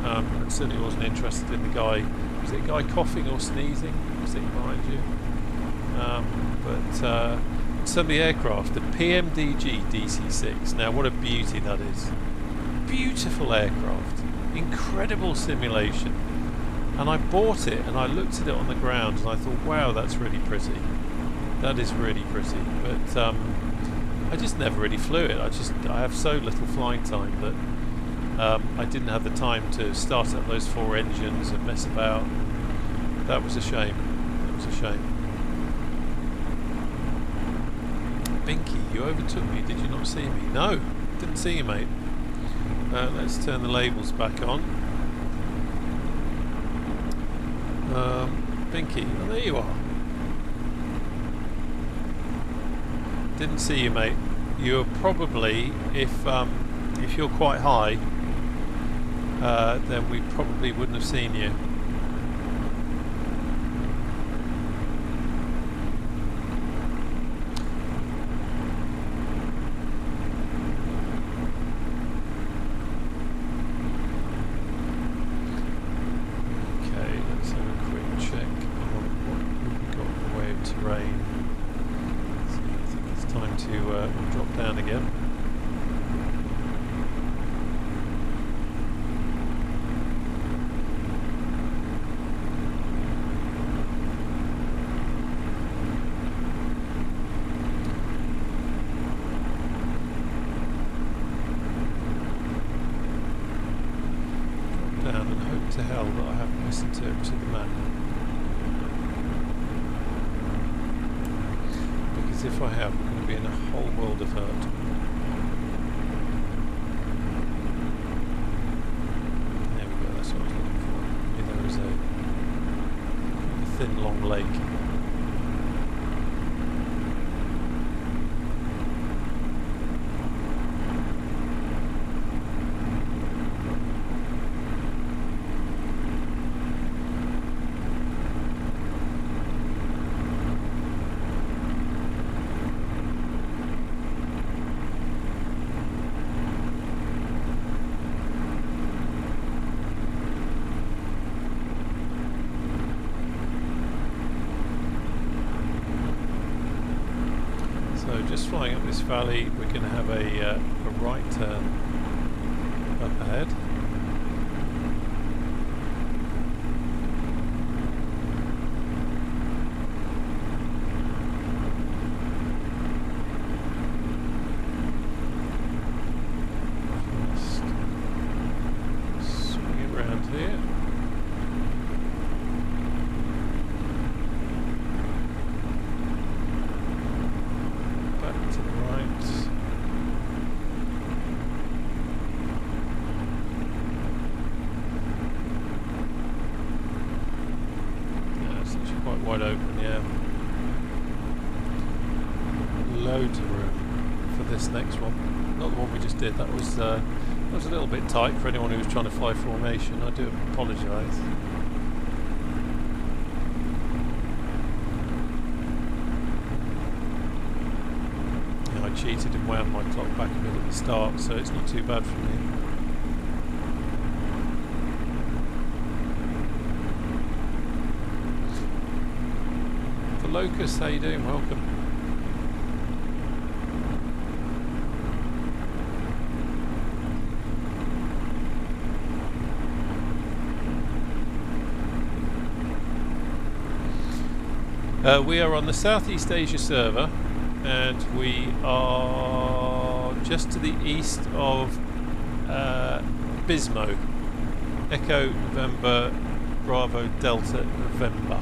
And certainly wasn't interested in the guy. Was it a guy coughing or sneezing sitting behind you? But some of the aircraft, the PMDG DC-6. Now, what a beauty that is! Beautiful aircraft, incredible simulation. And I bought it and I looked at it on the ground and I thought, wow, that's really pretty. That is really pretty. But I just never really flew it. I have so little flying time that I didn't have the time to start up those 4 engines and mess about. That was a shame. That was a shame. Binky, you overtook me. Did you not see me? No, didn't see you, mate. Let's turn the labels back on. Binky, oh, there you are. Didn't see you, mate. You're probably, if you're quite high, then we probably wouldn't have seen you. Drop down again. Drop down and hope to hell that I haven't listened to the map. if I have, I'm going to be in a whole world of hurt. There we go, that's what I was looking for. Yeah, there is a thin, long lake. Just flying up this valley, we're going to have a right turn up ahead. Just swing it round here. Wide open, yeah. Loads of room for this next one. Not the one we just did. That was a little bit tight for anyone who was trying to fly formation. I do apologise. Yeah, I cheated and wound my clock back a bit at the start, so it's not too bad for me. Locust, how you doing? Welcome. We are on the Southeast Asia server, and we are just to the east of Bismo. Echo November Bravo Delta November.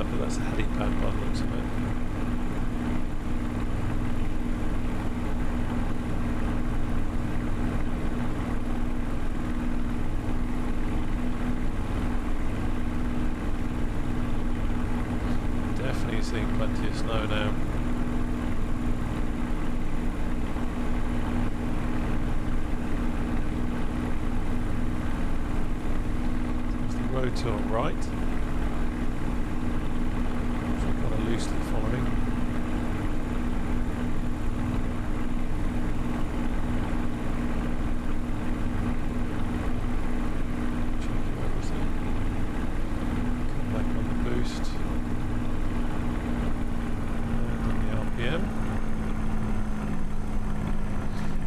But that's a helipad by the looks of it. Definitely seeing plenty of snow now. Road to our right, which we're kind of loosely following. Check everything. Come back on the boost. And on the RPM.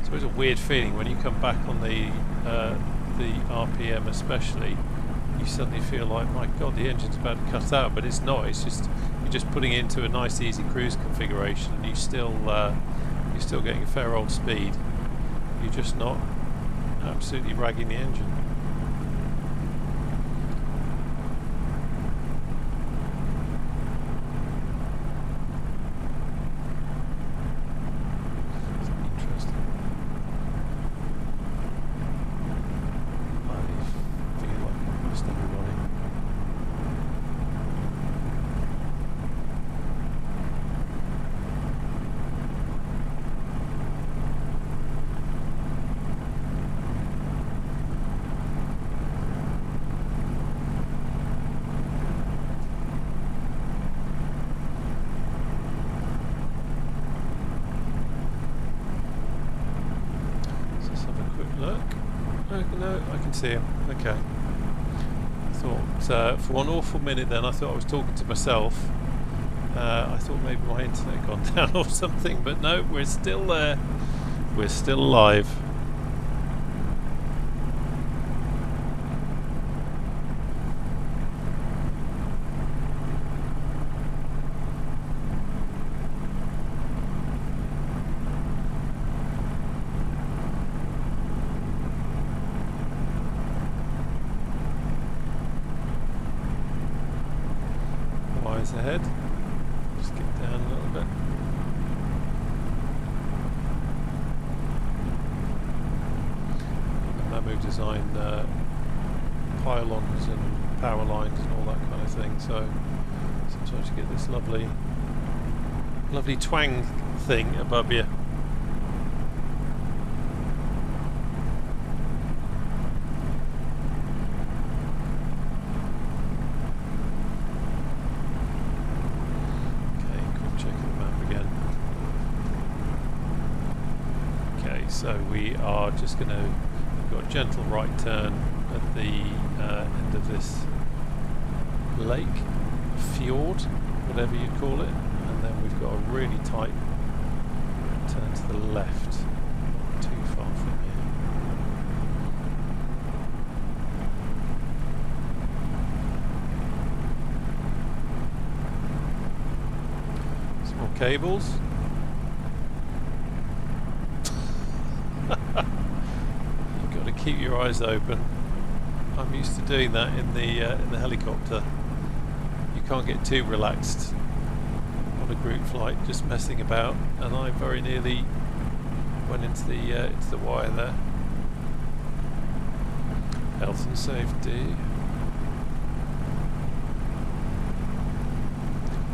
So it's a weird feeling when you come back on the RPM especially. You suddenly feel like, my god, the engine's about to cut out, but it's not. It's just you're just putting it into a nice easy cruise configuration, and you're still getting a fair old speed. You're just not absolutely ragging the engine. No, I can see him. Okay. I thought for one awful minute then I thought I was talking to myself. I thought maybe my internet had gone down or something, but no, we're still there. We're still alive. ahead. Just get down a little bit. The Mamu designed pylons and power lines and all that kind of thing, so sometimes you get this lovely twang thing above you. So we are just going to, we've got a gentle right turn at the end of this lake, fjord, whatever you call it, and then we've got a really tight turn to the left, not too far from here. Some more cables. You've got to keep your eyes open. I'm used to doing that in the helicopter. You can't get too relaxed on a group flight, just messing about, and I very nearly went into the wire there. Health and safety.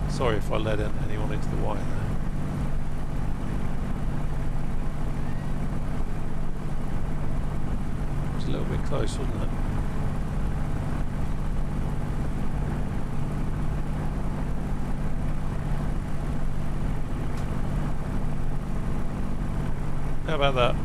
Sorry if I let anyone into the wire there. A little bit close, wasn't it? How about that?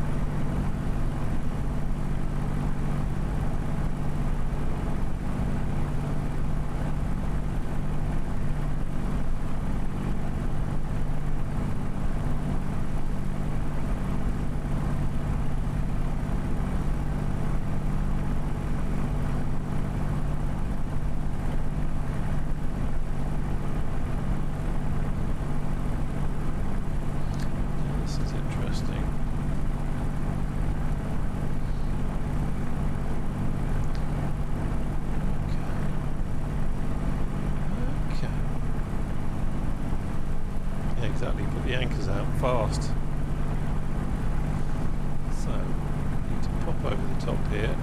Exactly, put the anchors out fast. So, need to pop over the top here.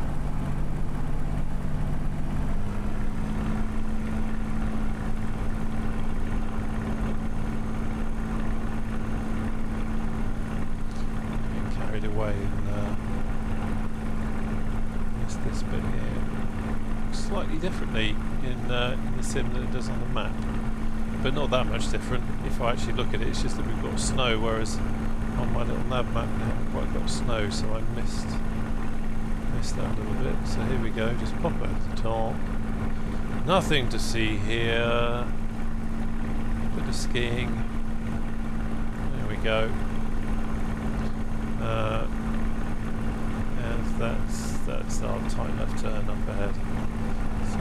Get carried away and miss this bit here. Slightly differently in the sim than it does on the map. But not that much different. If I actually look at it, it's just that we've got snow, whereas on my little nav map we haven't quite got snow, so I missed that a little bit. So here we go, just pop over the top. Nothing to see here. Bit of skiing. There we go. And that's our tight left turn up ahead. So.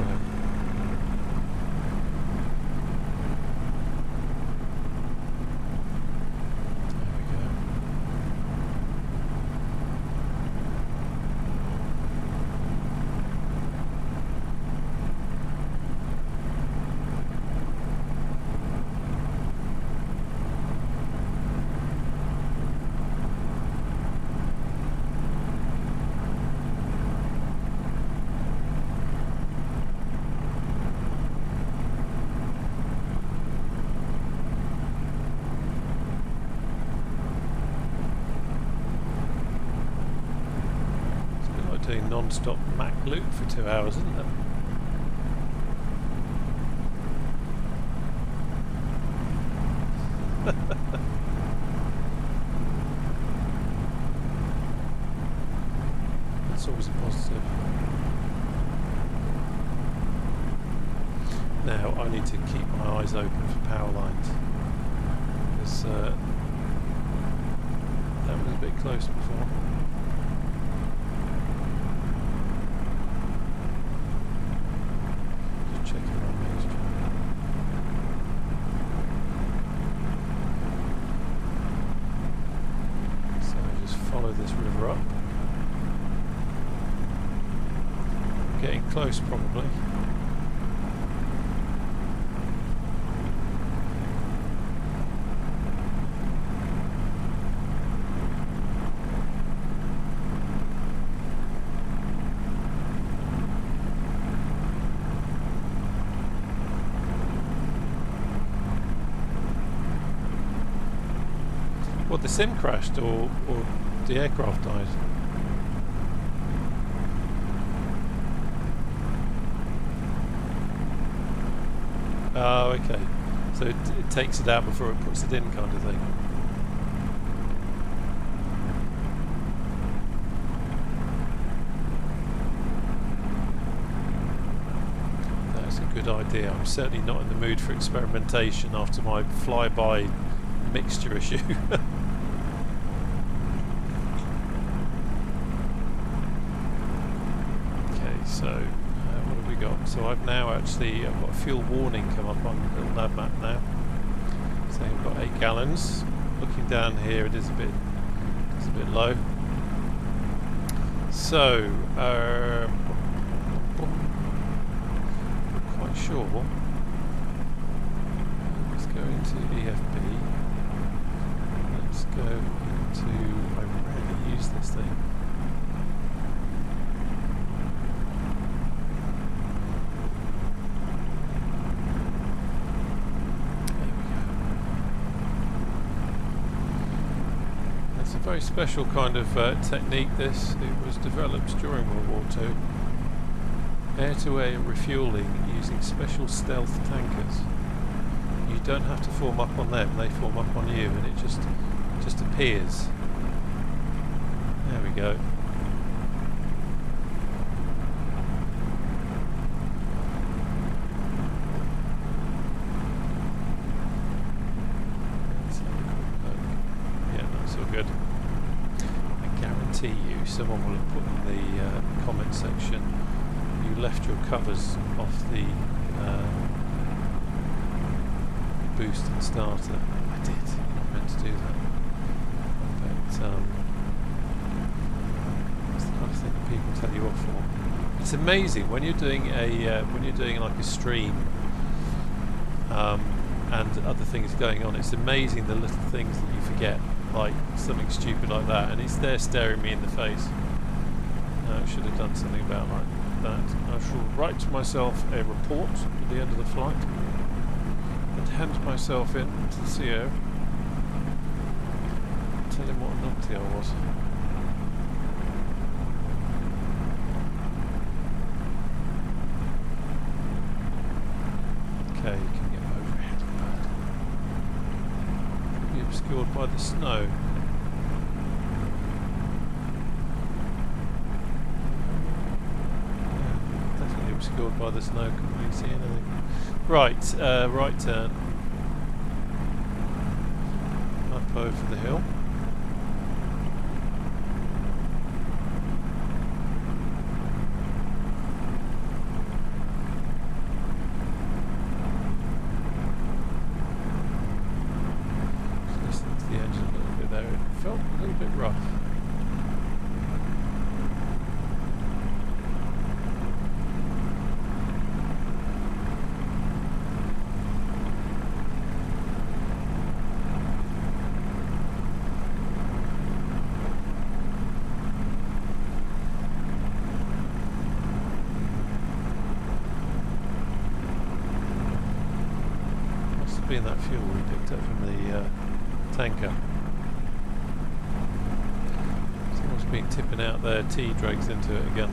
Doing non-stop Mac loop for 2 hours, isn't it? That's always a positive. Now I need to keep my eyes open for power lines, because that was a bit close before. Getting close, probably. the sim crashed or the aircraft died. Oh, okay. So it takes it out before it puts it in, kind of thing. That's a good idea. I'm certainly not in the mood for experimentation after my flyby mixture issue. Okay, so what have we got? So I've got a fuel warning come up on the little nav map now. So we've got 8 gallons. Looking down here, it's a bit low. So not quite sure. Let's go into EFB. Let's go into. I rarely use this thing. It's a very special kind of technique, this. It was developed during World War II. Air-to-air refuelling using special stealth tankers. You don't have to form up on them, they form up on you, and it just appears. There we go. Good. I guarantee you someone will have put in the comment section you left your covers off the boost and starter. I did. You're not meant to do that. But it's the kind of thing that people tell you off for. It's amazing when you're doing like a stream and other things going on. It's amazing the little things that you forget. Like something stupid like that, and it's there staring me in the face. I should have done something about like that. I shall write myself a report at the end of the flight and hand myself in to the CO. Tell him what a numpty I was. Okay, you can get overhead bird. Be obscured by the snow. Yeah, definitely obscured by the snow, couldn't really see anything. Right, right turn. Up over the hill. Being that fuel we picked up from the tanker. Someone's been tipping out their tea dregs into it again.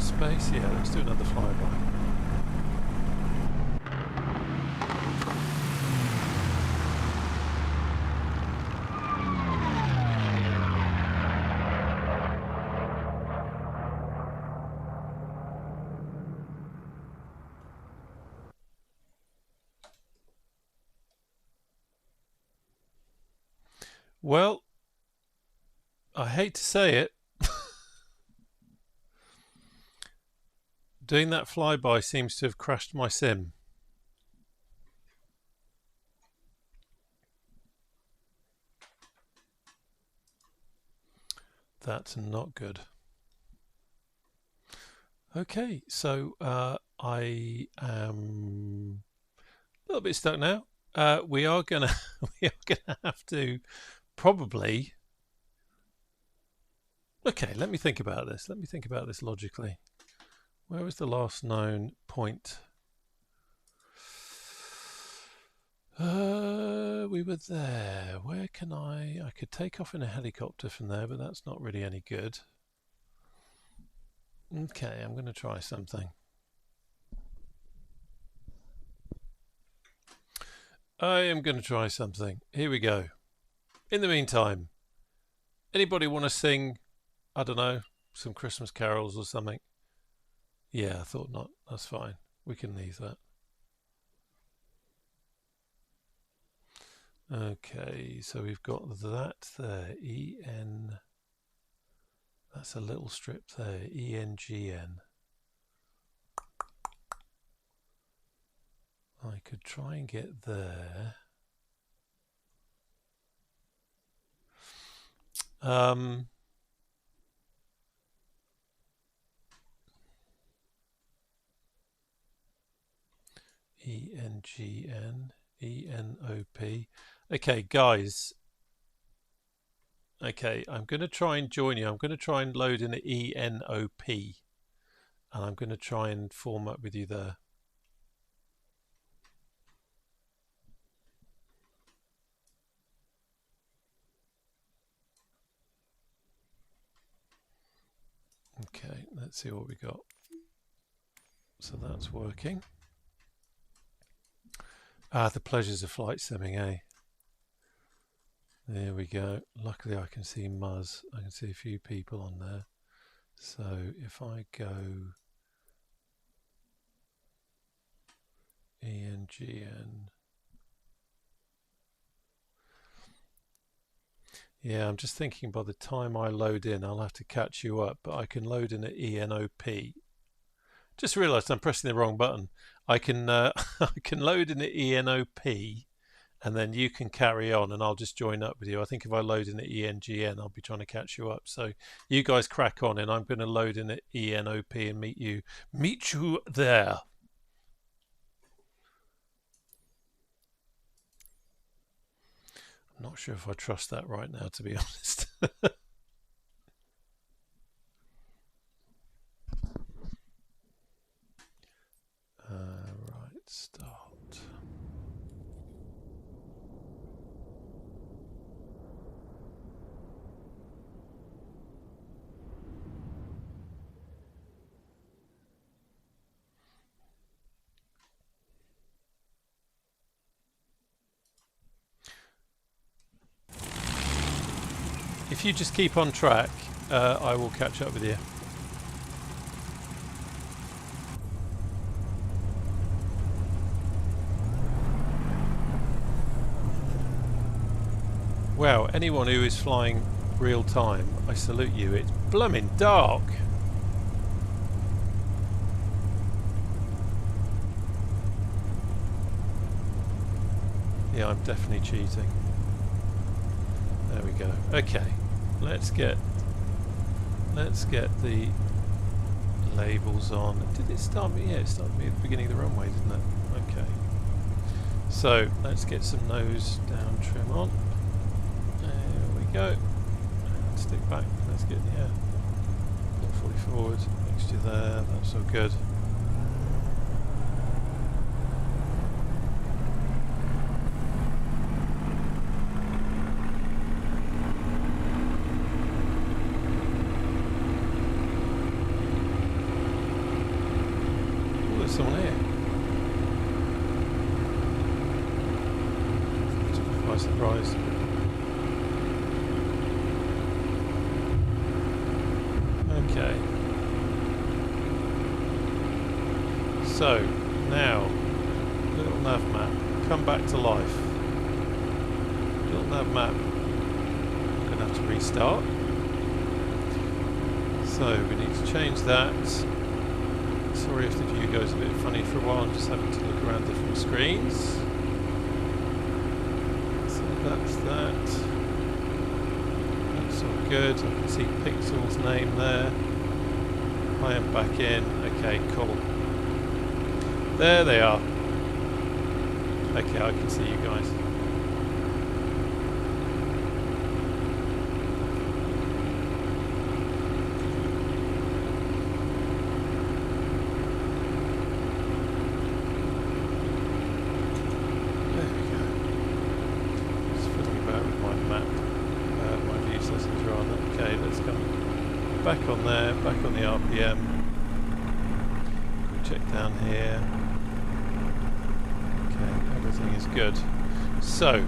Space? Yeah, let's do another flyby. Well, I hate to say it, Doing that flyby seems to have crashed my sim. That's not good. Okay, so I am a little bit stuck now. We are gonna have to probably. Okay, let me think about this. Let me think about this logically. Where was the last known point? We were there. Where can I could take off in a helicopter from there, but that's not really any good. Okay, I'm going to try something. I am going to try something. Here we go. In the meantime, anybody want to sing, I don't know, some Christmas carols or something? Yeah, I thought not. That's fine. We can leave that. Okay, so we've got that there. EN. That's a little strip there. ENGN. I could try and get there. ENGN, ENOP. Okay, guys. Okay, I'm going to try and join you. I'm going to try and load in an ENOP. And I'm going to try and form up with you there. Okay, let's see what we got. So that's working. Ah, the pleasures of flight simming, eh? There we go. Luckily I can see Muzz. I can see a few people on there. So if I go ENGN. Yeah, I'm just thinking by the time I load in, I'll have to catch you up, but I can load in at ENOP. Just realised I'm pressing the wrong button. I can I can load in at ENOP, and then you can carry on, and I'll just join up with you. I think if I load in at ENGN, I'll be trying to catch you up. So you guys crack on, and I'm going to load in at ENOP and meet you there. I'm not sure if I trust that right now, to be honest. Right, start. If you just keep on track, I will catch up with you. Wow, anyone who is flying real time, I salute you. It's blooming dark. Yeah, I'm definitely cheating. There we go. Okay, let's get the labels on. Did it start me? Yeah, it started me at the beginning of the runway, didn't it? Okay. So let's get some nose down trim on. There we go. And stick back. Let's get yeah. 40 forward. Next to there. That's all good. Oh, there's someone here. By surprise. Okay. So now, little nav map, come back to life. Little nav map. I'm going to have to restart. So we need to change that Sorry if the view goes a bit funny for a while, I'm just having to look around different screens. So that's that. That's all good. I can see Pixel's name there. I am back in. Okay, cool. There they are. Okay, I can see you guys. Back on there, back on the RPM. We'll check down here. Okay, everything is good. So,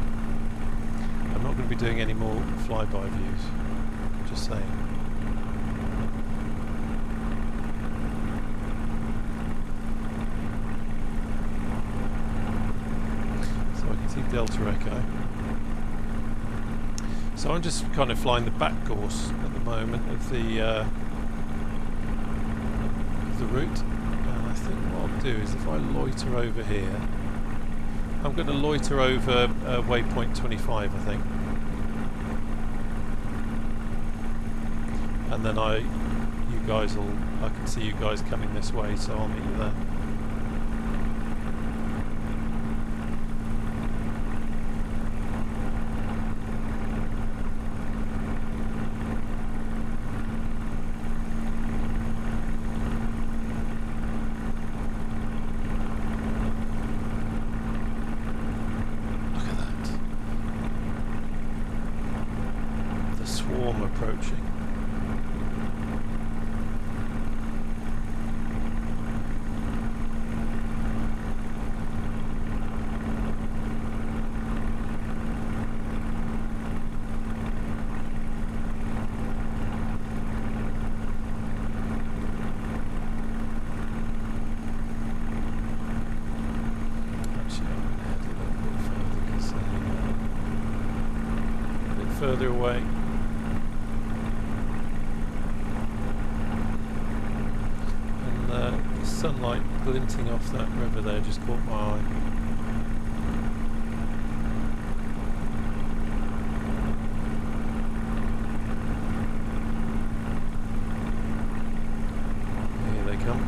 I'm not going to be doing any more flyby views. Just saying. So I can see Delta Echo. So I'm just kind of flying the back course at the moment of the route, and I think what I'll do is if I loiter over here, I'm going to loiter over waypoint 25, I think, and then I can see you guys coming this way, so I'll meet you there. Approaching. Actually, I'm going to head a little bit further because a bit further away. Sunlight glinting off that river there just caught my eye. Here they come.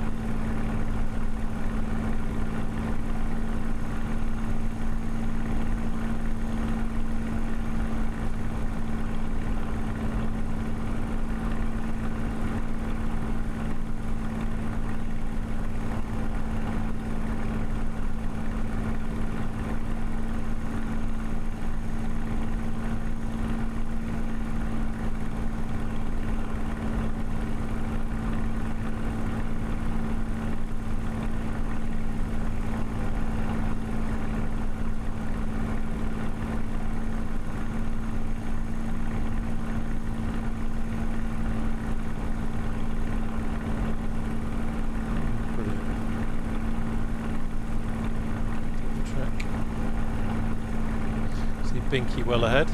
Binky well ahead.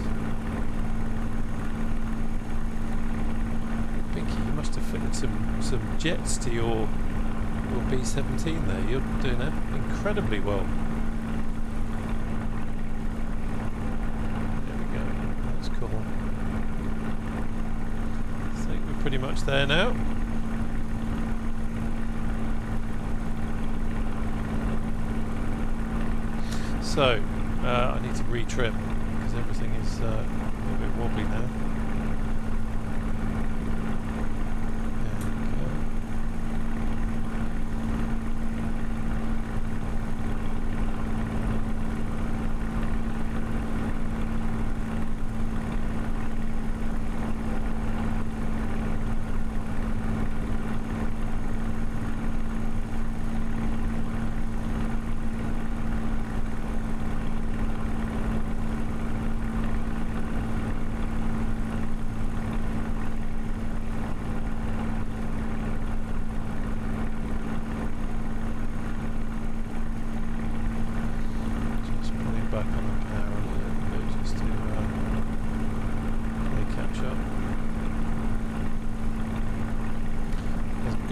Binky, you must have fitted some jets to your B-17 there. You're doing that incredibly well. There we go. That's cool. I think we're pretty much there now. So, I need to retrim. Everything is a little bit wobbly now. There we go.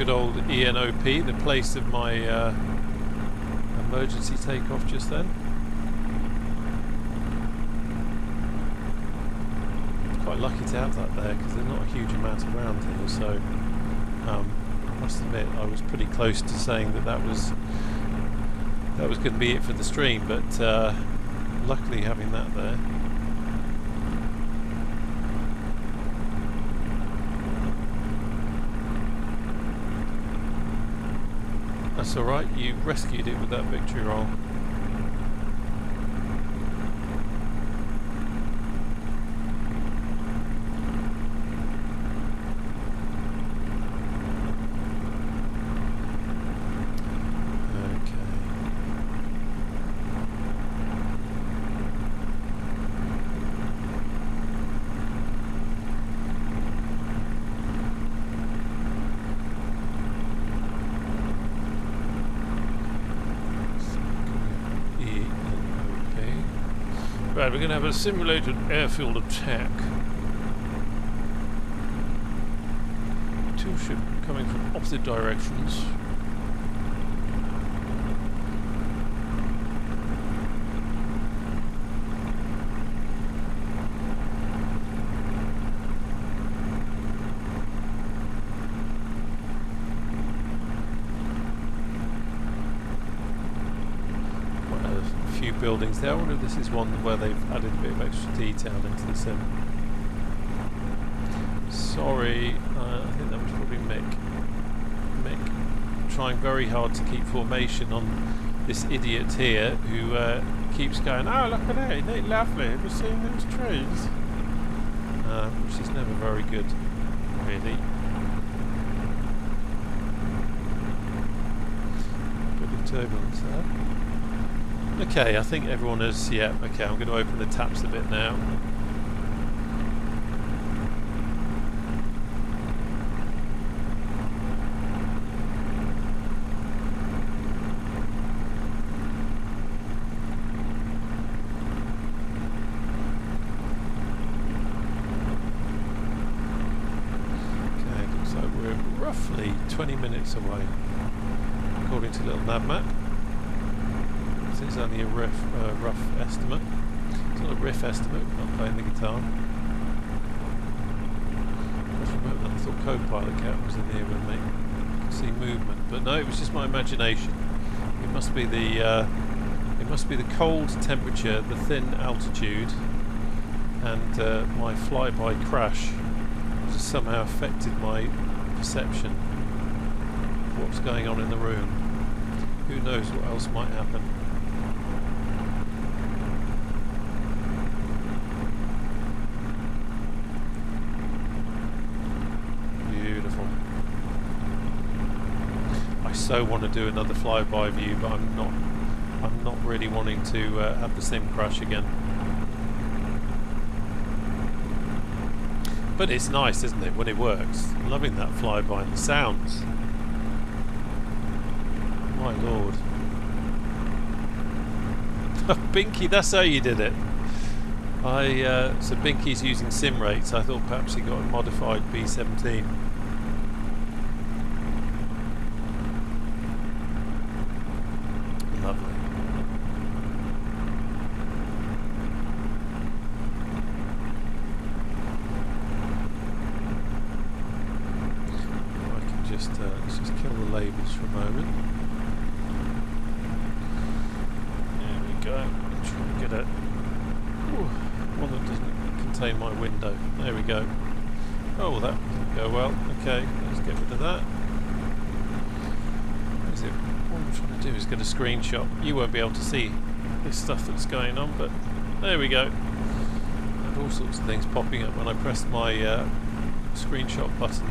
good old ENOP, the place of my emergency takeoff just then. Quite lucky to have that there because there's not a huge amount around here, so I must admit I was pretty close to saying that was going to be it for the stream, but luckily having that there. That's alright, you rescued it with that victory roll. Right, we're going to have a simulated airfield attack. Two ships coming from opposite directions. Buildings there. I wonder if this is one where they've added a bit of extra detail into the sim. Sorry, I think that was probably Mick. Trying very hard to keep formation on this idiot here who keeps going, oh look at it, isn't it lovely, have you seen those trees? Which is never very good, really. Bit of turbulence there. Okay, I think everyone is, yeah, okay, I'm going to open the taps a bit now. Okay, looks like we're roughly 20 minutes away, according to Little Nav Map. It's only a rough estimate. It's not a riff estimate, we're not playing the guitar. I thought Co-Pilot Cat was in here with me. I could see movement, but no, it was just my imagination. It must be the cold temperature, the thin altitude, and my flyby crash just somehow affected my perception of what's going on in the room. Who knows what else might happen. I so want to do another flyby view, but I'm not really wanting to have the sim crash again. But it's nice, isn't it, when it works? I'm loving that flyby and the sounds. My lord. Binky, that's how you did it. So Binky's using sim rates. I thought perhaps he got a modified B17. Lovely. I can just let's just kill the labels for a moment. There we go. I'm trying to get it. One that doesn't contain my window. There we go. Oh, that didn't go well. Okay, let's get rid of that. What is it? What I'm trying to do is get a screenshot. You won't be able to see this stuff that's going on, but there we go. I had all sorts of things popping up when I pressed my screenshot button.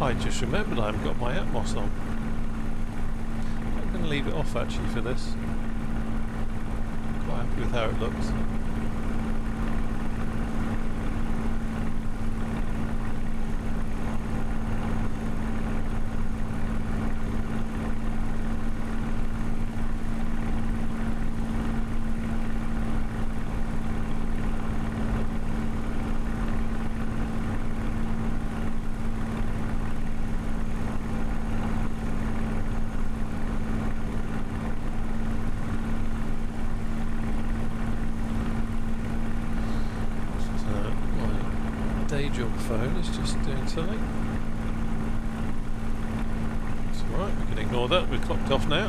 I just remembered I haven't got my Atmos on. I'm going to leave it off actually for this. Quite happy with how it looks. Day job phone is just doing something. It's alright, we can ignore that, we're clocked off now.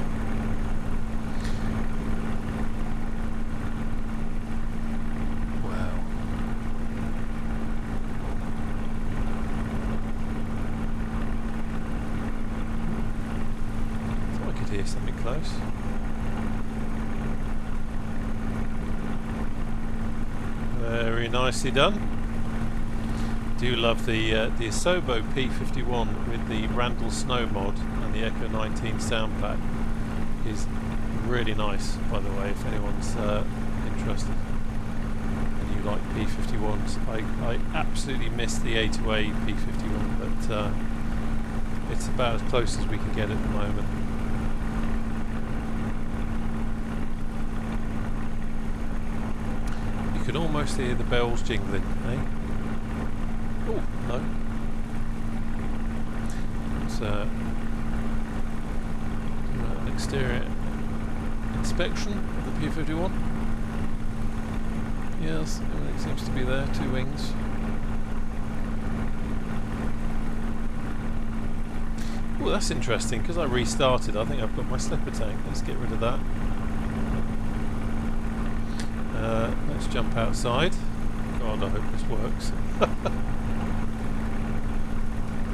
Wow. Thought I could hear something close. Very nicely done. Do love the Asobo P51 with the Randall Snow mod and the Echo 19 sound pack. Is really nice, by the way, if anyone's interested and you like P51s. I absolutely miss the A2A P51, but it's about as close as we can get at the moment. You can almost hear the bells jingling, eh? Oh, no. It's an exterior inspection of the P51. Yes, everything seems to be there. 2 wings. Oh, that's interesting, because I restarted. I think I've got my slipper tank. Let's get rid of that. Let's jump outside. God, I hope this works.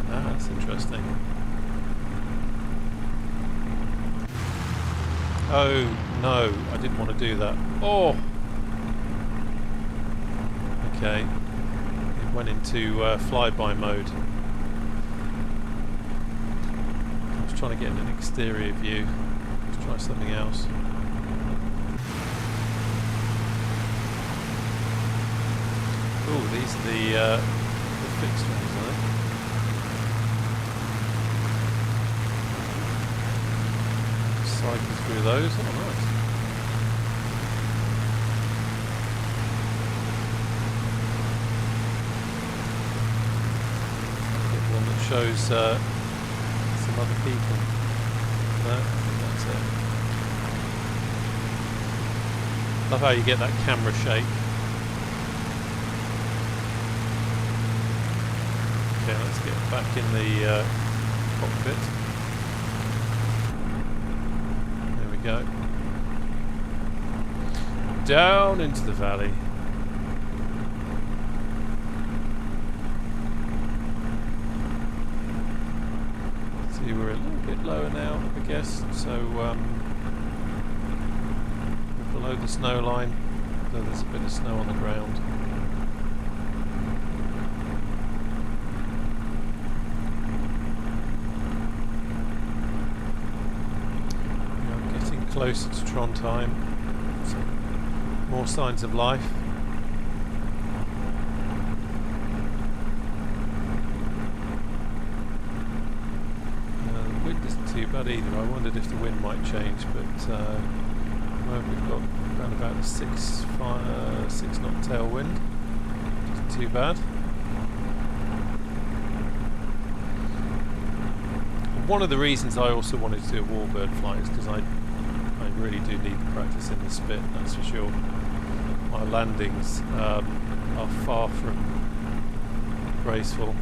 That's interesting. Oh no, I didn't want to do that. Oh! Okay. It went into flyby mode. I was trying to get an exterior view. Let's try something else. Oh, these are the fixed ones, aren't they? Cycle through those. Oh, nice. Get one that shows some other people. No, I think that's it. Love how you get that camera shake. Okay, let's get back in the cockpit. Go down into the valley. See, we're a little bit lower now, I guess. So we're below the snow line, though there's a bit of snow on the ground. Closer to Trondheim, so more signs of life. The wind isn't too bad either. I wondered if the wind might change, but well, we've got around about a 6 knot tailwind. Isn't too bad. And one of the reasons I also wanted to do a Warbird flight is because I really do need the practice in the spit, that's for sure. My landings are far from graceful.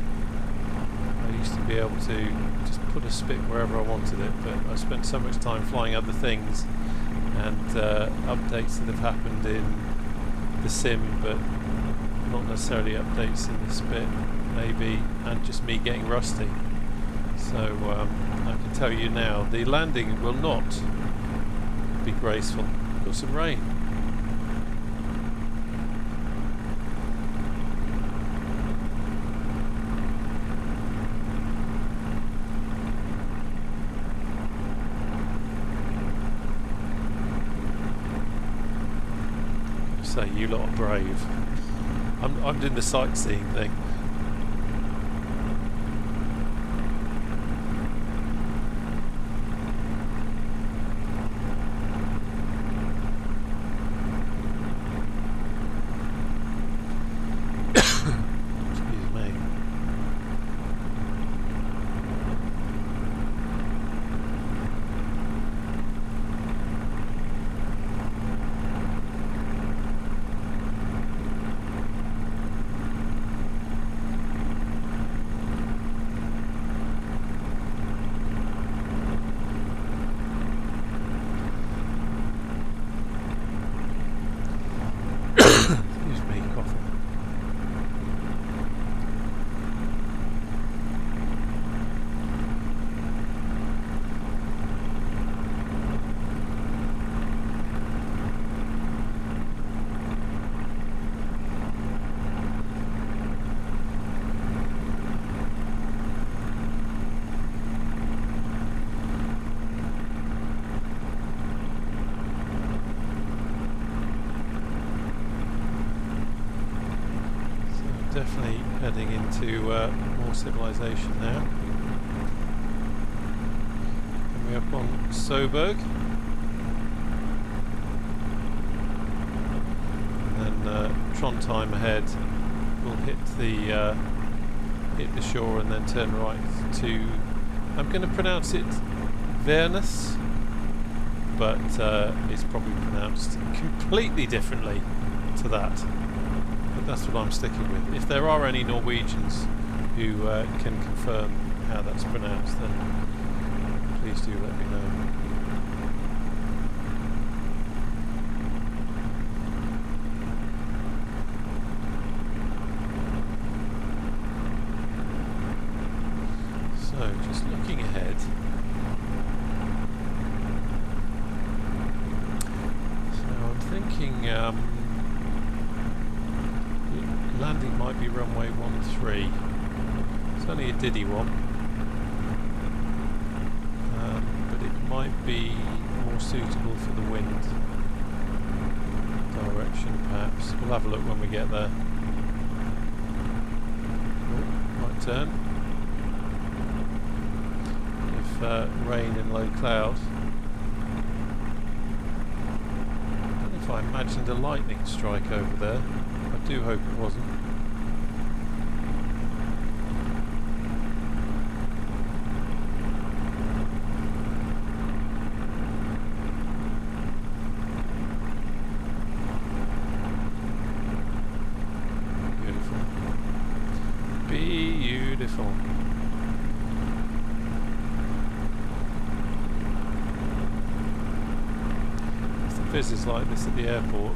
I used to be able to just put a spit wherever I wanted it, but I spent so much time flying other things and updates that have happened in the sim, but not necessarily updates in the spit, maybe, and just me getting rusty. So I can tell you now, the landing will not be graceful. Got some rain. say, you lot are brave. I'm doing the sightseeing thing. Definitely heading into more civilization now. Coming up on Soberg, and then Trondheim ahead. We'll hit the shore and then turn right to. I'm going to pronounce it Vernus, but it's probably pronounced completely differently to that. That's what I'm sticking with. If there are any Norwegians who can confirm how that's pronounced, then please do let me know. So, just looking ahead. So I'm thinking landing might be runway 13. It's only a diddy one, but it might be more suitable for the wind direction perhaps. We'll have a look when we get there. Oh, right turn. If rain and low cloud. I don't know if I imagined a lightning strike over there. I do hope it wasn't. Beautiful. Beautiful. If the fizz is like this at the airport,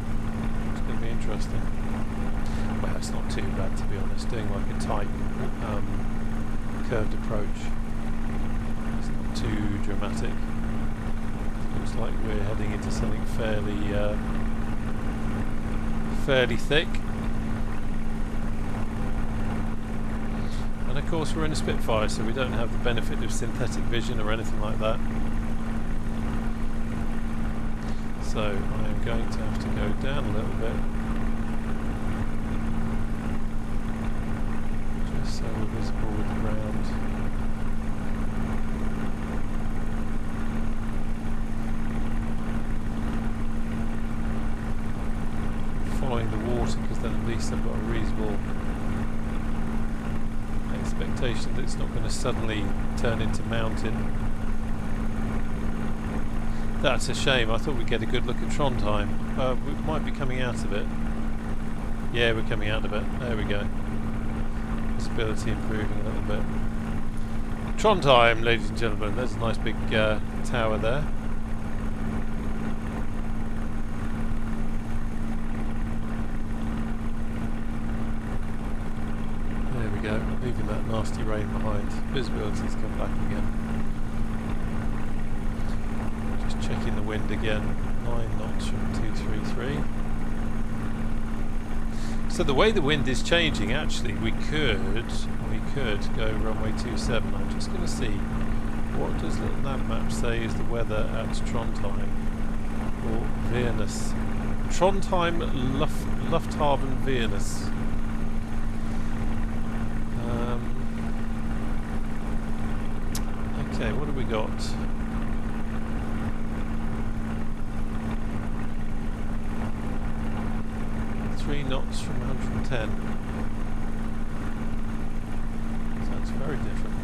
it's going to be interesting. Well, it's not too bad, to be honest. Doing like a tight curved approach, it's not too dramatic. Looks like we're heading into something fairly thick. And of course we're in a Spitfire, so we don't have the benefit of synthetic vision or anything like that. So I am going to have to go down a little bit. So we're visible with the ground. Following the water, because then at least I've got a reasonable expectation that it's not going to suddenly turn into mountain. That's a shame. I thought we'd get a good look at Trondheim. We might be coming out of it. Yeah, we're coming out of it. There we go. Visibility improving a little bit. Trondheim, ladies and gentlemen. There's a nice big tower there. There we go, leaving that nasty rain behind. Visibility's come back again. Just checking the wind again. 9 knots from 233. So the way the wind is changing, actually, we could go runway 27. I'm just going to see what does that map say is the weather at Trondheim or Vernus. Trondheim Lufthaven Venus. Okay, what have we got? Three knots from 110. Sounds very different.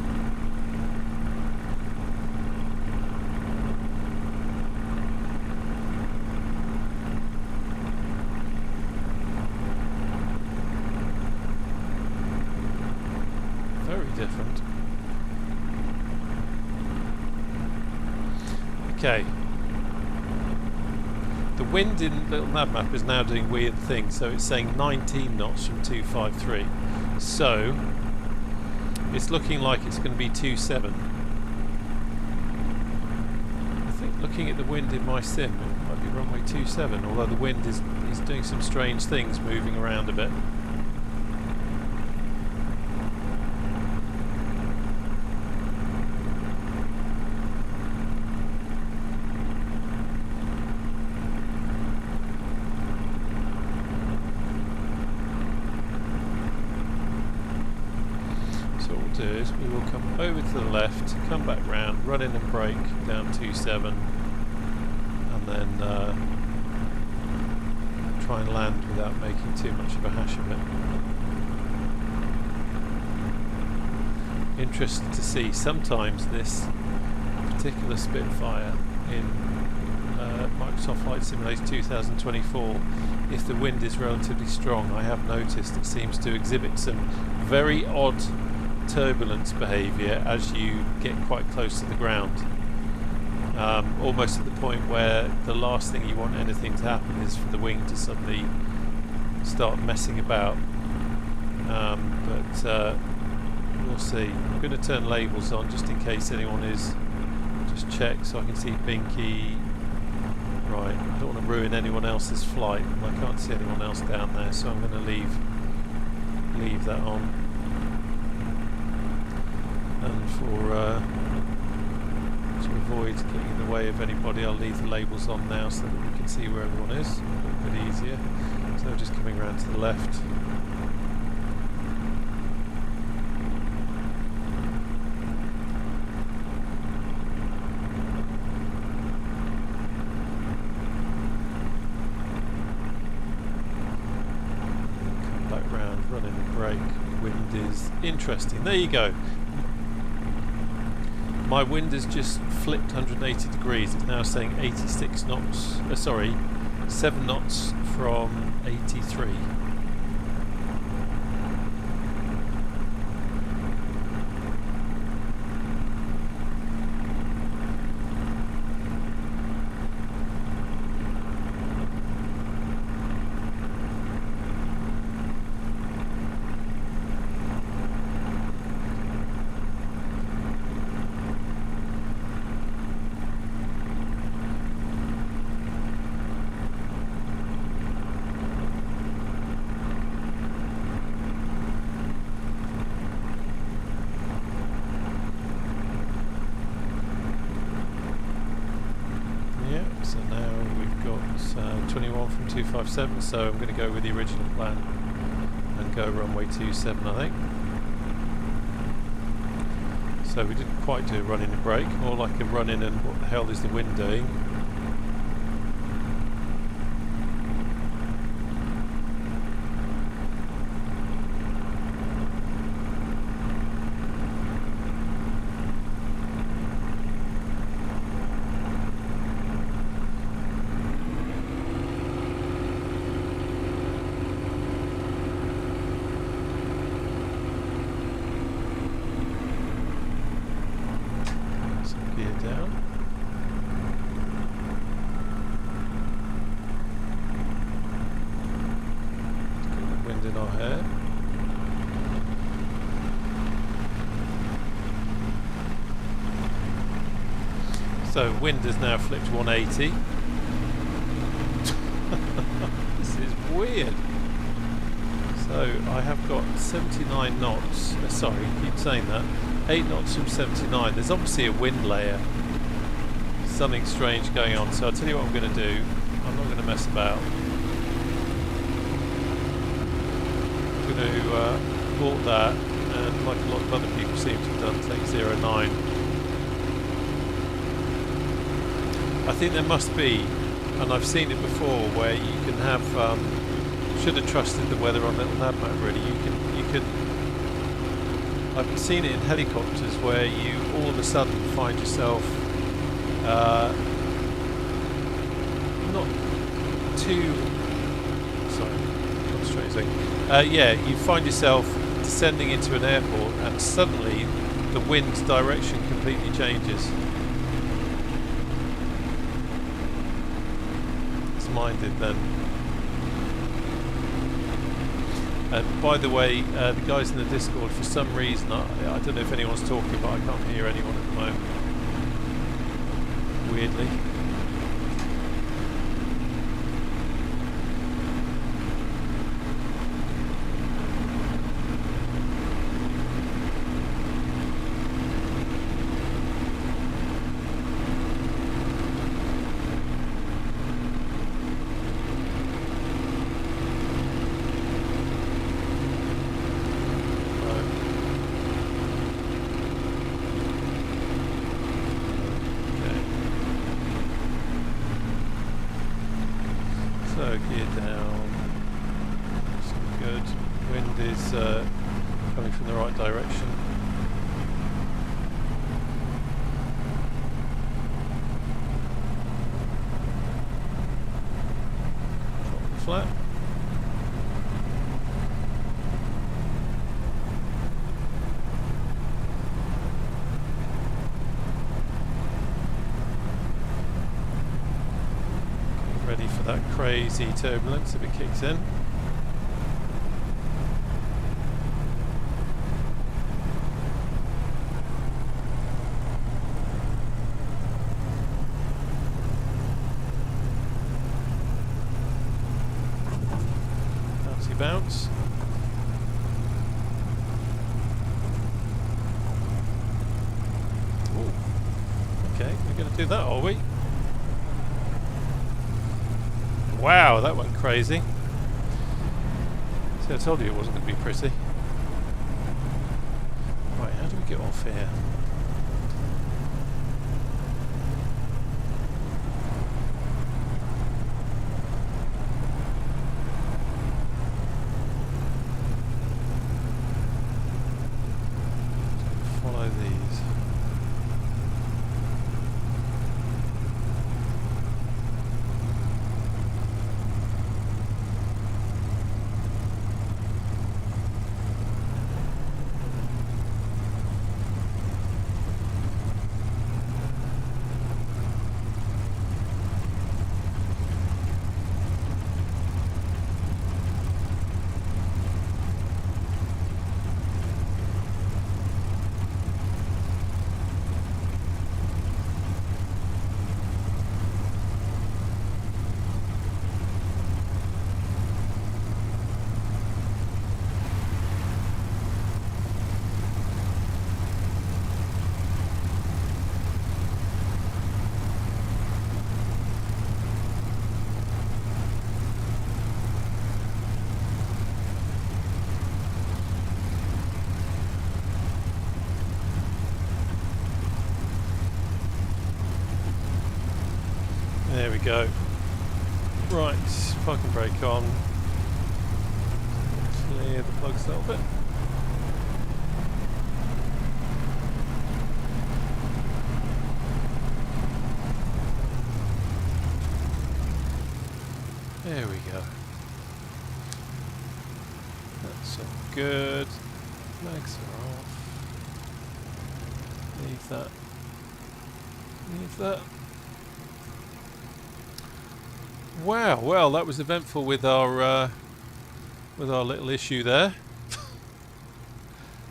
Very different. Okay. The wind in little nav map is now doing weird things, so it's saying 19 knots from 253. So it's looking like it's going to be 27. I think looking at the wind in my sim, it might be runway 27, although the wind is doing some strange things, moving around a bit. Is we will come over to the left, come back round, run in and brake down 27, and then try and land without making too much of a hash of it. Interesting to see sometimes this particular Spitfire in Microsoft Flight Simulator 2024, if the wind is relatively strong, I have noticed it seems to exhibit some very odd turbulence behaviour as you get quite close to the ground, almost at the point where the last thing you want anything to happen is for the wing to suddenly start messing about, but we'll see. I'm going to turn labels on just in case anyone is, just check so I can see Binky. Right, I don't want to ruin anyone else's flight, and I can't see anyone else down there, so I'm going to leave that on. And to avoid getting in the way of anybody, I'll leave the labels on now so that we can see where everyone is. A little bit easier. So just coming around to the left. Come back round, running the brake. Wind is interesting. There you go. My wind has just flipped 180 degrees. It's now saying 86 knots, 7 knots from 83. So now we've got 21 from 257, so I'm going to go with the original plan and go runway 27, I think. So we didn't quite do a run in and brake, more like a run in and what the hell is the wind doing? Down. Let's get the wind in our hair. So wind has now flipped 180. This is weird. So I have got 79 knots. Sorry, I keep saying that. 8 knots from 79. There's obviously a wind layer. Something strange going on. So I'll tell you what I'm going to do. I'm not going to mess about. going to port that, and like a lot of other people seem to have done, take 09. I think there must be, and I've seen it before, where you can have, should have trusted the weather on little nav map really, you can, I've seen it in helicopters where you all of a sudden find yourself not too, sorry, concentrating, yeah, you find yourself descending into an airport and suddenly the wind direction completely changes. It's minded then. And by the way, the guys in the Discord, for some reason, I don't know if anyone's talking, but I can't hear anyone at the moment. Weirdly. So gear down, so good, wind is coming from the right direction. Drop the flap. Ready for that crazy turbulence if it kicks in. Bouncy bounce. Ooh. Okay, we're going to do that, are we? Wow, that went crazy. See, I told you it wasn't going to be pretty. Right, how do we get off here? Follow these. There we go. Right, parking brake on. Clear the plugs a little bit. There we go. That's all good. Flags are off. Leave that. Leave that. Wow, well that was eventful with our little issue there.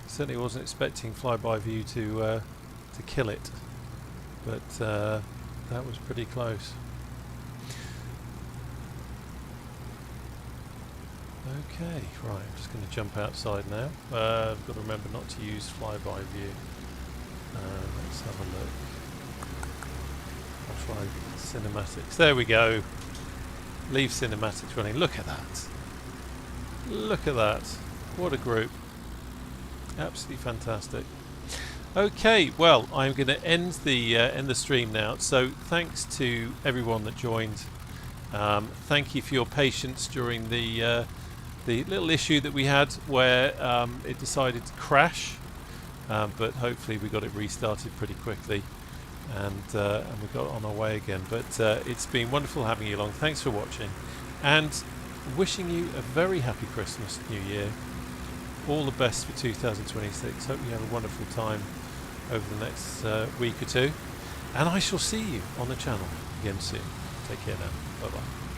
Certainly wasn't expecting flyby view to kill it, but that was pretty close. Okay, right, I'm just going to jump outside now. I've got to remember not to use flyby view. Let's have a look. I'll try cinematics. There we go. Leave cinematics running. Look at that. Look at that. What a group. Absolutely fantastic. Okay, well, I'm going to end the stream now. So thanks to everyone that joined. Thank you for your patience during the little issue that we had where it decided to crash, but hopefully we got it restarted pretty quickly, and we got on our way again. But it's been wonderful having you along. Thanks for watching, and wishing you a very happy Christmas, New Year. All the best for 2026. Hope you have a wonderful time over the next week or two, and I shall see you on the channel again soon. Take care now. Bye bye.